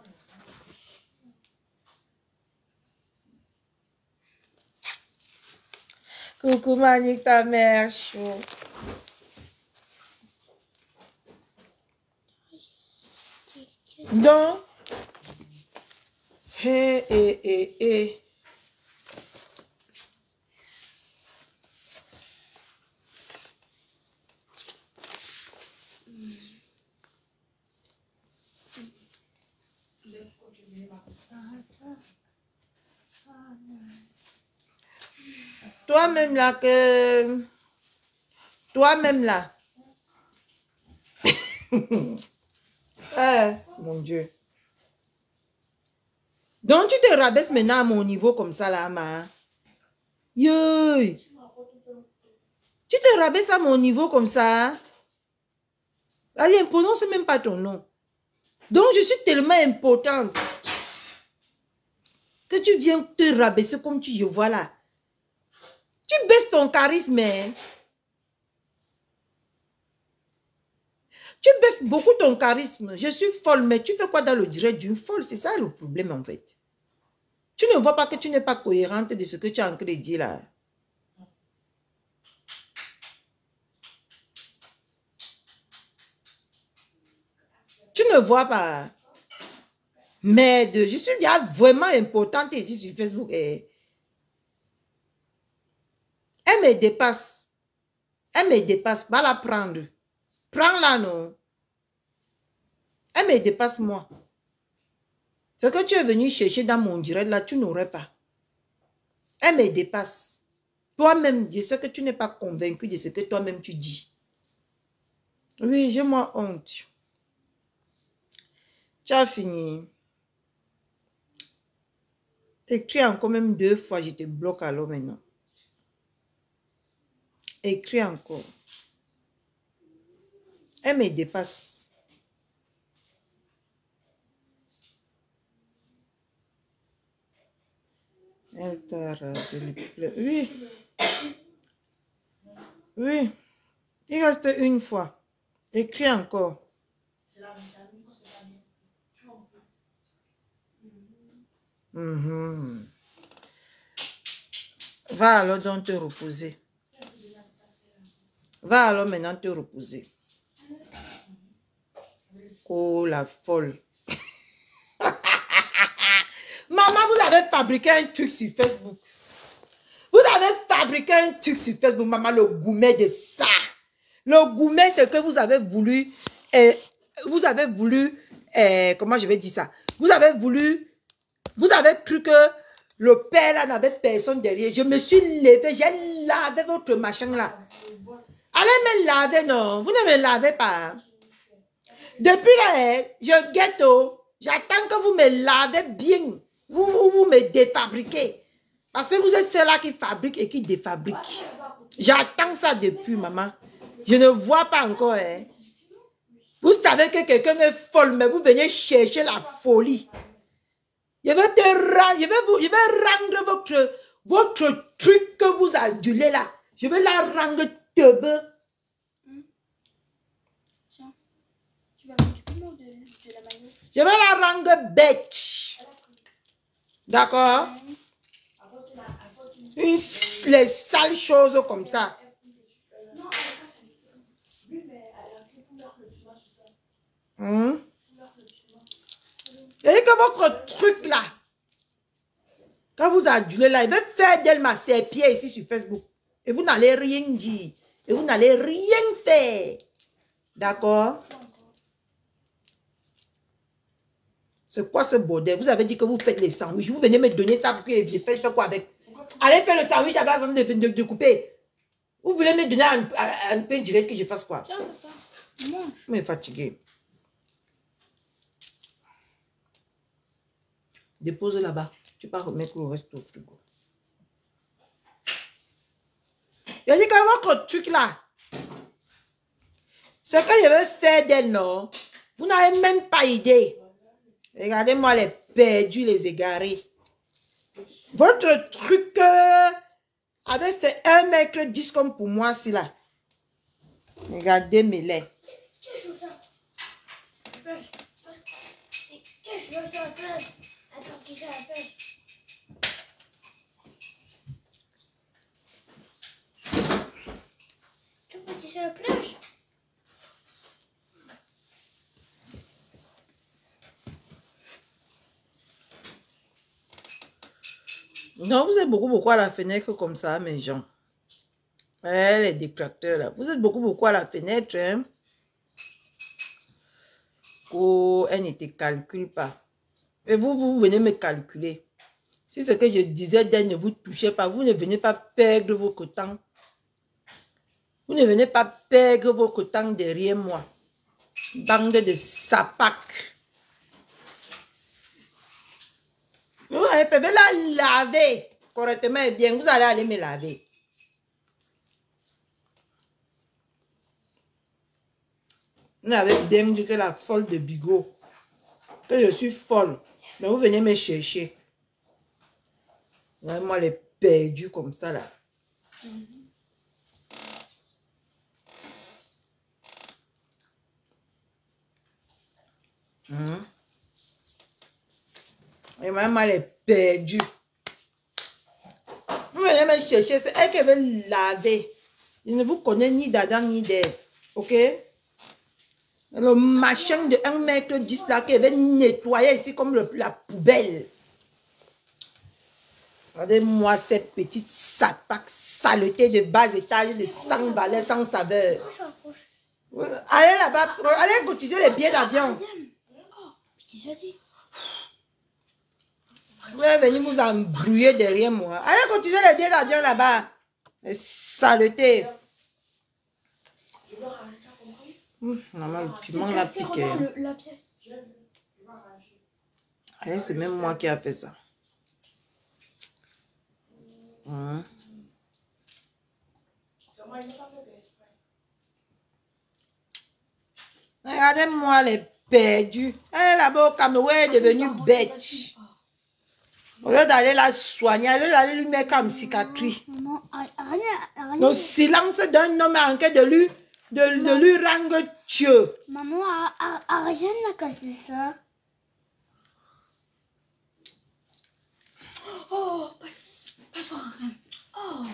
Coucou Mani, ta mère chaud. Non. Toi-même là que... Toi-même là. Mon Dieu. Donc tu te rabaisses maintenant à mon niveau comme ça là, ma. Yoy. Tu te rabaisses à mon niveau comme ça. Allez, prononce même pas ton nom. Donc je suis tellement importante que tu viens te rabaisser comme tu je vois là. Tu baisses ton charisme. Hein? Tu baisses beaucoup ton charisme. Je suis folle, mais tu fais quoi dans le direct d'une folle? C'est ça le problème en fait. Tu ne vois pas que tu n'es pas cohérente de ce que tu es en train de dire là. Tu ne vois pas. Mais je suis vraiment importante ici sur Facebook. Elle me dépasse. Elle me dépasse. Va la prendre. Prends-la, non. Elle me dépasse, moi. Ce que tu es venu chercher dans mon direct, là, tu n'aurais pas. Elle me dépasse. Toi-même, je sais que tu n'es pas convaincu de ce que toi-même tu dis. Oui, j'ai moi honte. Tu as fini. Écris encore même 2 fois, je te bloque alors maintenant. Écris encore. Elle me dépasse. Elle t'a rasé les pleurs. Oui. Oui. Il reste 1 fois. Écris encore. Va alors donc te reposer. Va alors maintenant te reposer. Oh la folle. Maman, vous avez fabriqué un truc sur Facebook. Vous avez fabriqué un truc sur Facebook, maman, le gourmet de ça. Le gourmet, c'est que vous avez voulu, comment je vais dire ça? Vous avez cru que le père là n'avait personne derrière. Je me suis levée, j'ai lavé votre machin là. Allez me laver, non, vous ne me lavez pas. Depuis là, je guette, j'attends que vous me lavez bien. Vous me défabriquez. Parce que vous êtes ceux-là qui fabriquent et qui défabriquent. J'attends ça depuis, maman. Je ne vois pas encore. Hein. Vous savez que quelqu'un est folle, mais vous venez chercher la folie. Je vais rendre votre truc que vous adulez là. Je vais la rendre teubeux. Tiens, tu vas mettre comment de la maillot? Je vais la rendre bête. D'accord? Les sales choses comme ça. Et que votre truc là, quand vous adulez là, il veut faire d'elle ma serpillère ici sur Facebook. Et vous n'allez rien dire. Et vous n'allez rien faire. D'accord? C'est quoi ce bordel? Vous avez dit que vous faites les sandwichs. Vous venez me donner ça pour que je fasse quoi avec? Allez faire le sandwich avant de couper. Vous voulez me donner un pain direct que je fasse quoi? Tiens, papa, mange. Je suis fatigué. Dépose là-bas. Tu peux remettre le reste au frigo. Il a dit que votre truc là, ce que je veux faire d'elle, non? Vous n'avez même pas idée. Regardez-moi les perdus, les égarés. Votre truc, avec c'est 1,10 m comme pour moi, si là. Regardez mes laits. Qu'est-ce que je veux faire? Qu'est-ce que je veux faire à place? Attends, tu fais la pêche. Tu peux tisser la plage? Non, vous êtes beaucoup à la fenêtre comme ça, mes gens. Les détracteurs là. Vous êtes beaucoup à la fenêtre, hein. Oh, elle ne te calcule pas. Et vous venez me calculer. Si ce que je disais d'elle ne vous touchait pas, vous ne venez pas perdre votre temps. Vous ne venez pas perdre votre temps derrière moi. Bande de sapacs. Vous pouvez la laver correctement et bien. Vous allez aller me laver. Vous avez bien dit que la folle de Bigot. Que je suis folle. Mais vous venez me chercher. Moi, les perdus comme ça là. Et moi, les perdus. Vous venez me chercher, c'est elle qui veut laver. Je ne vous connais ni d'Adam ni d'Ève. Ok? Le machin de 1,10 m là qui veut nettoyer ici comme la poubelle. Regardez-moi cette petite sapac saleté de bas étage de 100 balais sans saveur. Allez là-bas, allez cotiser les billets d'avion. Vous allez venir vous embrouiller derrière moi. Allez cotiser les billets d'avion là-bas. Les saletés. Non, le piment l'a piqué. Allez, c'est même moi qui a fait ça. Regardez-moi les perdus. Elle là-bas au Cameroun est devenue bête. Au lieu d'aller la soigner, au lieu d'aller lui mettre comme cicatrice. Le silence d'un homme en quête de lui rendre Dieu. Maman, Ariane a cassé ça. Oh, pas fort. Oh,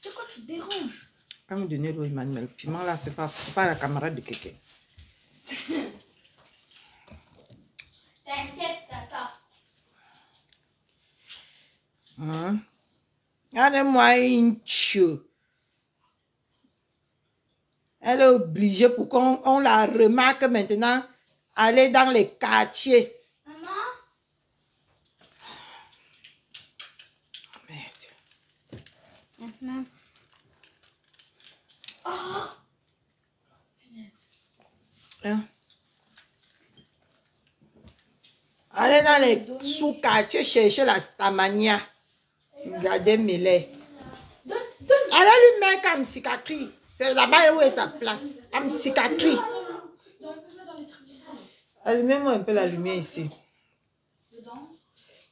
c'est quoi tu te déranges? À me donner l'eau, Emmanuel. Le piment là, c'est pas la camarade de quelqu'un. T'inquiète, tata. Regardez-moi une chou. Elle est obligée pour qu'on la remarque maintenant. Aller dans les quartiers. Maman? Merde. Maintenant. Oh! Hein? Allez dans les sous-quartiers chercher la stamania. Regardez mes laits. Allez lui mettre comme cicatrice. C'est là-bas où est sa place. Comme cicatrice. Allumez-moi un peu la lumière ici.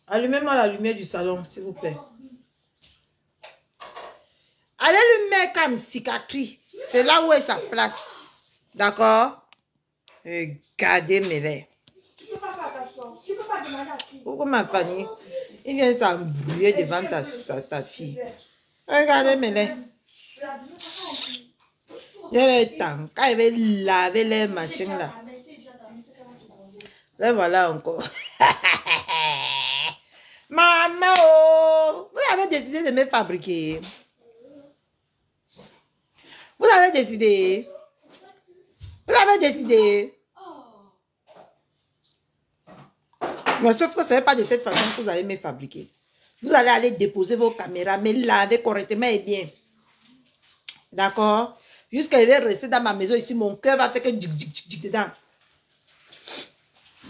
Allumez-moi la lumière du salon, s'il vous plaît. Allez lui mettre comme cicatrice. C'est là où est sa place. D'accord? Regardez mes laits. Pourquoi ma famille? Il vient s'embrouiller devant ta fille. Regardez mes laits. Il y a le temps. Quand il va laver les machines là. Là voilà encore. décidé de me fabriquer. Vous avez décidé. Vous avez décidé. Mais sauf que ce n'est pas de cette façon que vous allez me fabriquer. Vous allez aller déposer vos caméras, me laver correctement et bien. D'accord? Jusqu'à je vais rester dans ma maison ici, mon cœur va faire que djic dedans.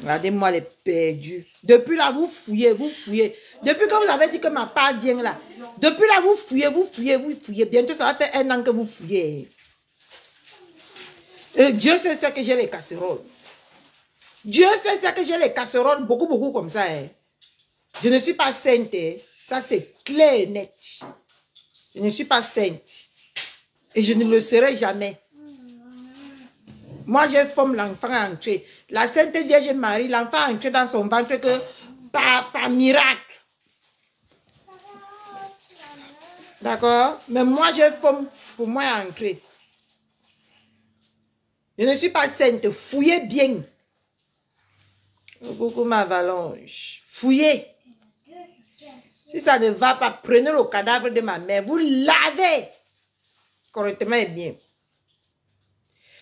Regardez-moi les perdus. Depuis là, vous fouillez, vous fouillez. Depuis que vous avez dit que ma part vient là. Depuis là, vous fouillez, vous fouillez, vous fouillez. Bientôt, ça va faire 1 an que vous fouillez. Et Dieu sait ce que j'ai les casseroles. Dieu sait ce que j'ai les casseroles, beaucoup, beaucoup comme ça. Hein. Je ne suis pas sainte. Hein. Ça, c'est clair et net. Je ne suis pas sainte. Et je ne le serai jamais. Moi, je forme l'enfant à entrer. La Sainte Vierge Marie, l'enfant a entré dans son ventre que par miracle. D'accord? Mais moi, je forme pour moi à entrer. Je ne suis pas sainte. Fouillez bien. Coucou ma Valange. Fouillez. Si ça ne va pas, prenez le cadavre de ma mère. Vous lavez correctement et bien.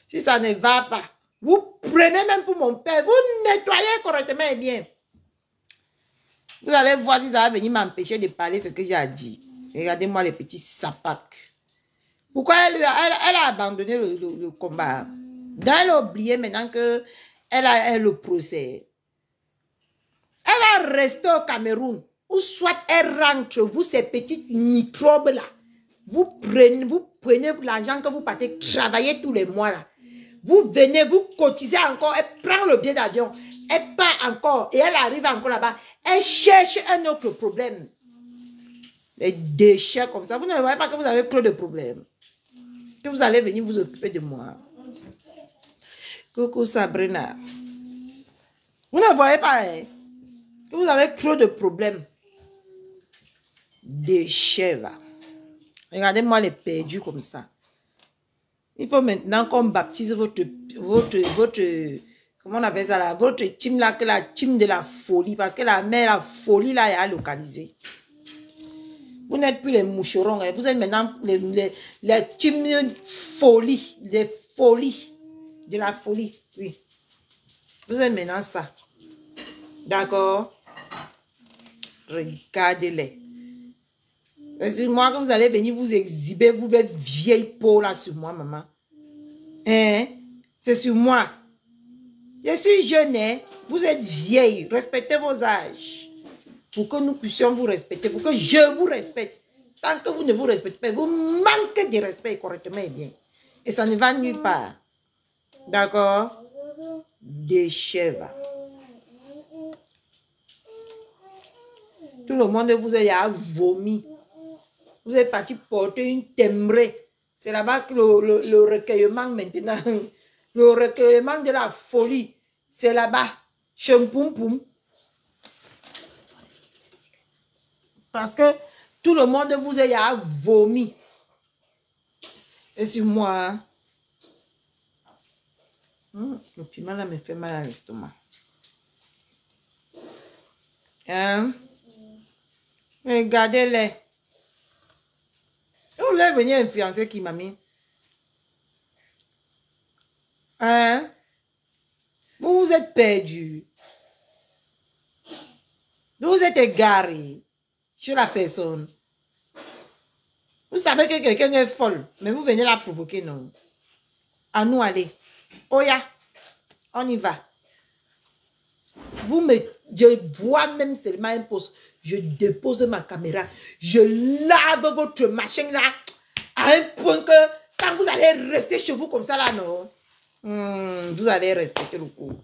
Si ça ne va pas, vous prenez même pour mon père. Vous nettoyez correctement et bien. Vous allez voir si ça va venir m'empêcher de parler ce que j'ai dit. Regardez-moi les petits sapacs. Pourquoi elle a abandonné le combat? Elle a oublié maintenant qu'elle a le procès. Elle va rester au Cameroun. Ou soit elle rentre, vous ces petites microbes-là. Vous prenez l'argent que vous partez travailler tous les mois là. Vous venez, vous cotisez encore, elle prend le billet d'avion, elle part encore et elle arrive encore là-bas. Elle cherche un autre problème. Les déchets comme ça, vous ne voyez pas que vous avez trop de problèmes. Que vous allez venir vous occuper de moi. Coucou Sabrina. Vous ne voyez pas hein, que vous avez trop de problèmes. Déchets là. Regardez-moi les perdus comme ça. Il faut maintenant qu'on baptise votre comment on appelle ça là, votre team là, que la team de la folie, parce que la mère, la folie là, est à localiser. Vous n'êtes plus les moucherons, hein. Vous êtes maintenant les team folie, les folies, de la folie, oui. Vous êtes maintenant ça. D'accord? Regardez-les. C'est moi que vous allez venir vous exhiber, vous êtes vieille peau là sur moi, maman. Hein? C'est sur moi. Je suis jeune, hein? Vous êtes vieille. Respectez vos âges. Pour que nous puissions vous respecter, pour que je vous respecte. Tant que vous ne vous respectez pas, vous manquez de respect correctement et bien. Et ça ne va nulle part. D'accord? Déchets. Tout le monde vous a vomi. Vous êtes parti porter une timbrée. C'est là-bas que le recueillement maintenant, le recueillement de la folie, c'est là-bas. Chempoum-poum. Parce que tout le monde vous a vomi. Et sur moi, le piment là me fait mal à l'estomac. Hein? Regardez-les. Vous voulez venir influencer qui, mamie? Hein? Vous êtes perdu. Vous êtes égaré sur la personne. Vous savez que quelqu'un est folle, mais vous venez la provoquer, non? À nous aller. Oya, on y va. Je vois même seulement un poste. Je dépose ma caméra. Je lave votre machin là à un point que quand vous allez rester chez vous comme ça là, non? Vous allez respecter le code.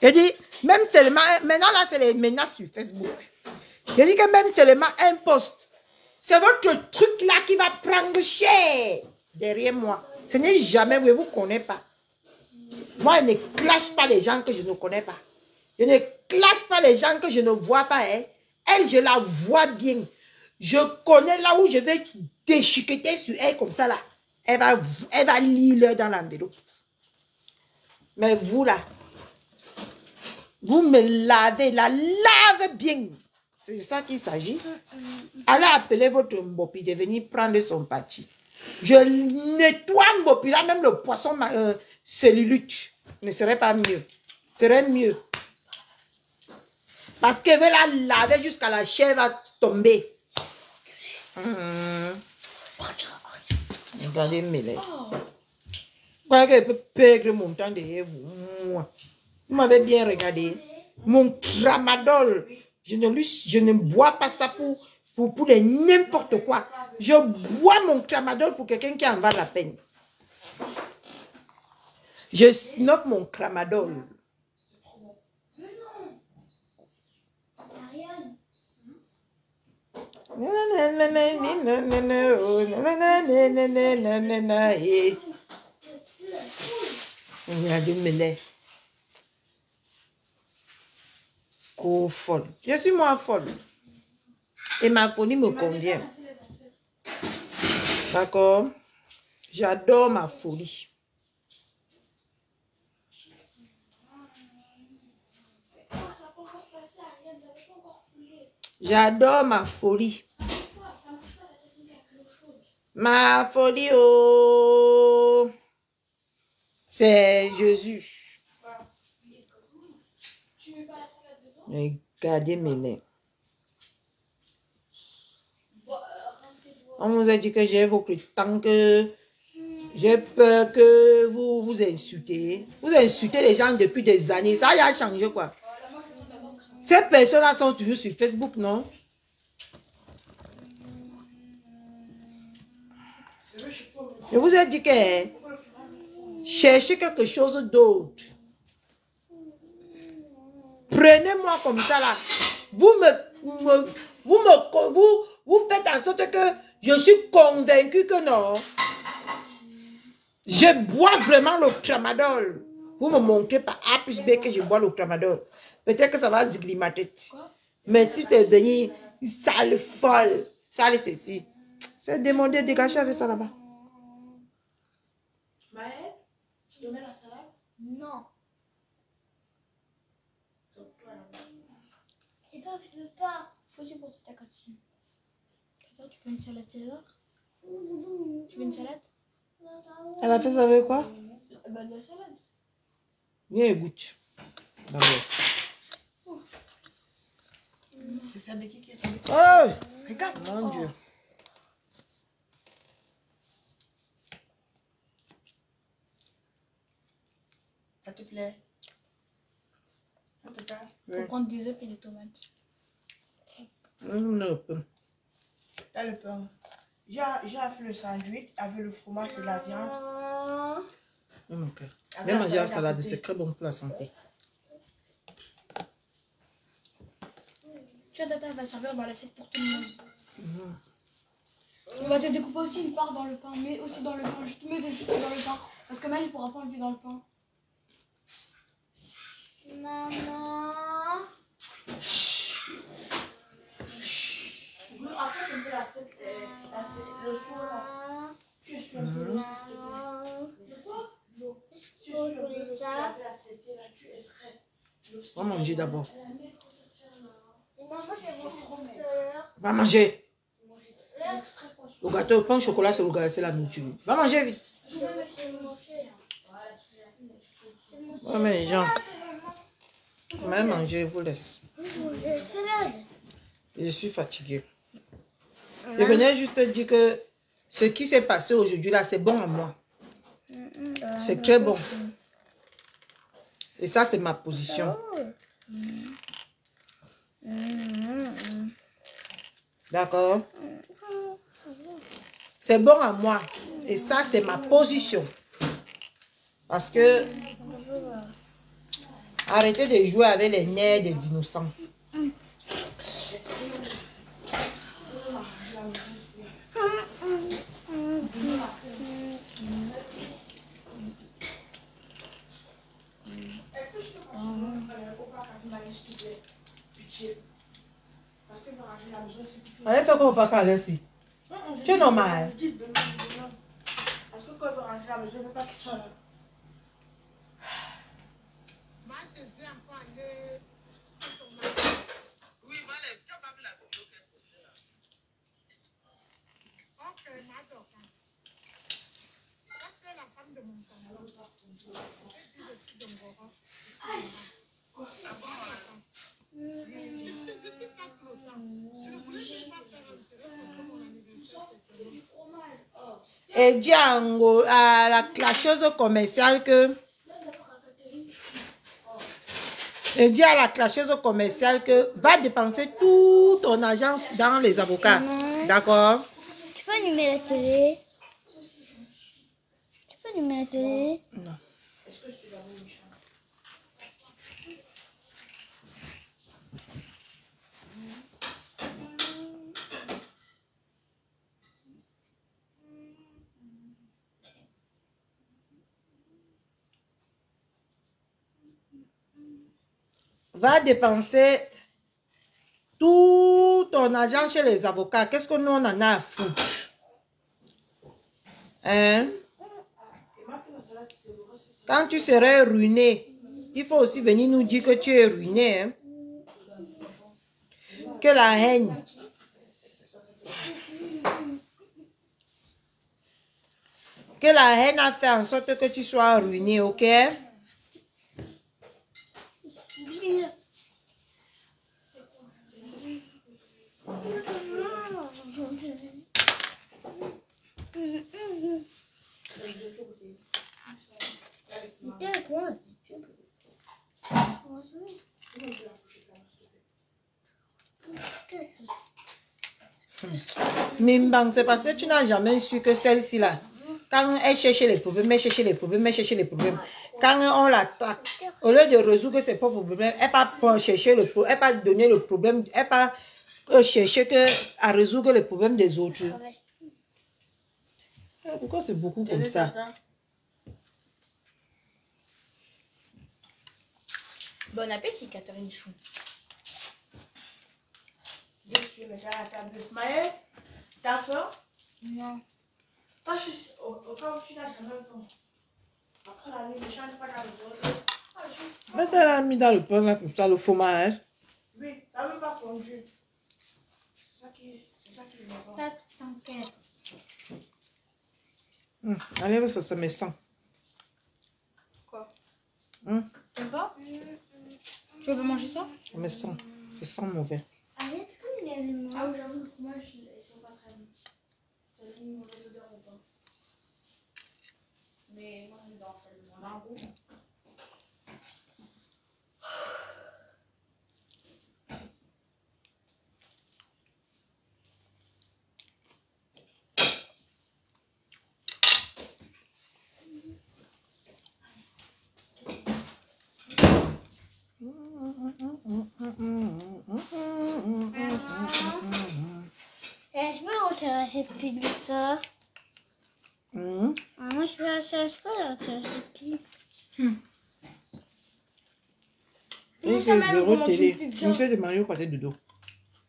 Je dis, même seulement, maintenant là, c'est les menaces sur Facebook. Je dis que même seulement un poste, c'est votre truc là qui va prendre cher derrière moi. Ce n'est jamais, vous ne vous connaissez pas. Moi, je ne clash pas les gens que je ne connais pas. Je ne clash pas les gens que je ne vois pas. Hein. Elle, je la vois bien. Je connais là où je vais déchiqueter sur elle comme ça là. Elle va lire dans l'enveloppe. Mais vous là, vous me lavez, la lave bien. C'est de ça qu'il s'agit. Allez appeler votre Mbopi de venir prendre son parti. Je nettoie Mbopi, là même le poisson cellulite ne serait pas mieux. Serait mieux. Parce qu'elle va la laver jusqu'à la chair va tomber. Regardez mes lèvres. Vous croyez qu'elle peut perdre mon temps derrière vous? Vous m'avez bien regardé. Mon tramadol. Je ne bois pas ça pour n'importe quoi. Je bois mon tramadol pour quelqu'un qui en va la peine. Je sniffe mon tramadol. Regardez mes lèvres. Folle. Je suis moi folle. Et ma folie me convient. D'accord? J'adore ma folie. J'adore ma folie. Ma folie, oh, c'est Jésus. Regardez mes lèvres. On vous a dit que j'ai beaucoup de temps, que j'ai peur que vous vous insultez. Vous insultez les gens depuis des années. Ça y a changé quoi? Ces personnes-là sont toujours sur Facebook, non? Je vous ai dit que cherchez quelque chose d'autre. Prenez-moi comme ça là. Vous faites en sorte que je suis convaincu que non. Je bois vraiment le tramadol. Vous me montrez par A plus B que je bois le tramadol. Peut-être que ça va zigler ma tête. Mais si tu es venu sale folle, sale ceci, c'est demander de dégager avec ça là-bas. Maëlle, tu te mets la salade? Non. Et toi, tu veux pas? Faut aussi pour ta cantine. Attends, tu veux une salade César? Tu veux une salade? Elle a fait ça avec quoi? Bah, de la salade. Viens et goûte. C'est ça, Becky qui est tombée. Oh! Regarde. Mon Dieu. Ça te plaît? En tout cas. Faut prendre des œufs et des tomates. Non. T'as le pain. J'ai fait le sandwich avec le fromage et la viande. Ok. Avec Viens la manger la à salade, côté. c'est très bon pour la santé. Tu vois, Tata va servir dans l'assiette pour tout le monde. On va te découper aussi une part dans le pain, mais aussi dans le pain. Juste mets des choses dans le pain. Parce que Maëlle ne pourra pas enlever dans le pain. Maman. En fait, on peut l'assiette, le soir là. Tu es sur un peu l'eau, s'il te plaît. C'est quoi? L'eau. Tu es sur un peu l'eau, s'il te plaît, l'assiette là, tu extrais. Va manger d'abord. Moi, j'ai mangé tout à l'heure. Va manger. Le gâteau, le pain au chocolat, c'est la nourriture. Va manger vite. Ouais, mais les gens, même manger, je vous laisse. Je suis fatiguée. Je venais juste te dire que ce qui s'est passé aujourd'hui là, c'est bon à moi. C'est très bon. Et ça, c'est ma position. D'accord? C'est bon à moi. Et ça, c'est ma position. Parce que arrêtez de jouer avec les nerfs des innocents. Allez, fais quoi pas qu'à ici? C'est normal. Parce que quand il veut rentrer à la maison, il ne veut pas qu'il soit là. Oui, Et dis à la clasheuse commerciale que... Et dis à la clasheuse commerciale que va dépenser tout ton argent dans les avocats. D'accord? Tu peux allumer la télé? Tu peux allumer la télé? Non. Va dépenser tout ton argent chez les avocats. Qu'est-ce que nous, on en a à foutre? Hein? Quand tu serais ruiné, il faut aussi venir nous dire que tu es ruiné. Hein? Que la haine. Que la haine a fait en sorte que tu sois ruiné, ok? Mimbang, c'est parce que tu n'as jamais su que celle-ci là, quand elle cherche les problèmes, elle cherche les problèmes, elle cherche les problèmes. Quand on l'attaque, au lieu de résoudre ses propres problèmes, elle va chercher le problème, elle va donner le problème, elle va chercher à résoudre les problèmes des autres. Pourquoi c'est beaucoup comme ça? Bon appétit, Catherine Chou. Je suis le gars à ta bouche. Maëlle, t'as faim? Non. Toi, au cas où tu n'as jamais faim. Après la nuit, ne change pas dans les autres. Mais elle a mis dans le pain là comme ça, le fromage. Oui, ça n'a même pas fondu. C'est ça qui est bon. T'inquiète. Allez, ça me sent. Quoi? T'aimes pas? Tu veux pas manger ça? Ça me sent. Ça sent mauvais. Allez, il y a le Ah oui, j'avoue, moi, elles sont pas très bonnes. Ça donne une mauvaise odeur au pain. Mais moi, j'adore tellement. Mango. Je peux retirer cette pile de ça. Moi, je peux retirer cette pile. Et ça c'est m'a zéro commencé télé. une pizza. Une feuille de Mario pâté de dos.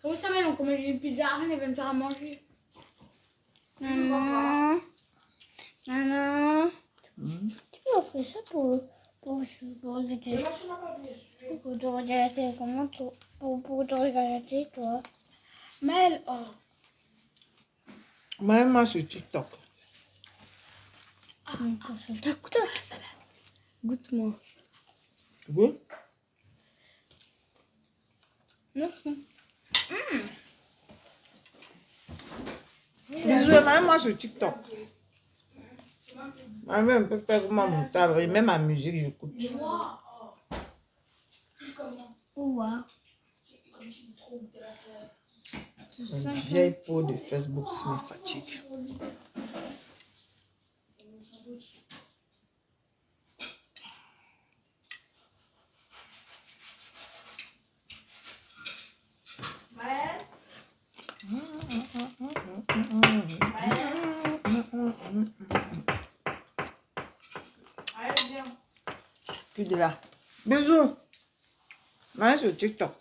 Comment ça m'aide, on commence une pizza, Arne, elle va me faire à manger. Maman. Maman. Tu peux offrir ça pour regarder. Pour te regarder la télé, comment pour te regarder la télé, toi. Mel, oh. Même sur TikTok. Goûte la salade. Goûte-moi. Good? Non, non. Bisous, même moi sur TikTok. Même un peu faire comme mon table, et même ma musique, j'écoute. Wow. Une vieille peau de Facebook, ça me fatigue. Maëlle? Maëlle, viens. Plus de là. Bisous. Même sur TikTok.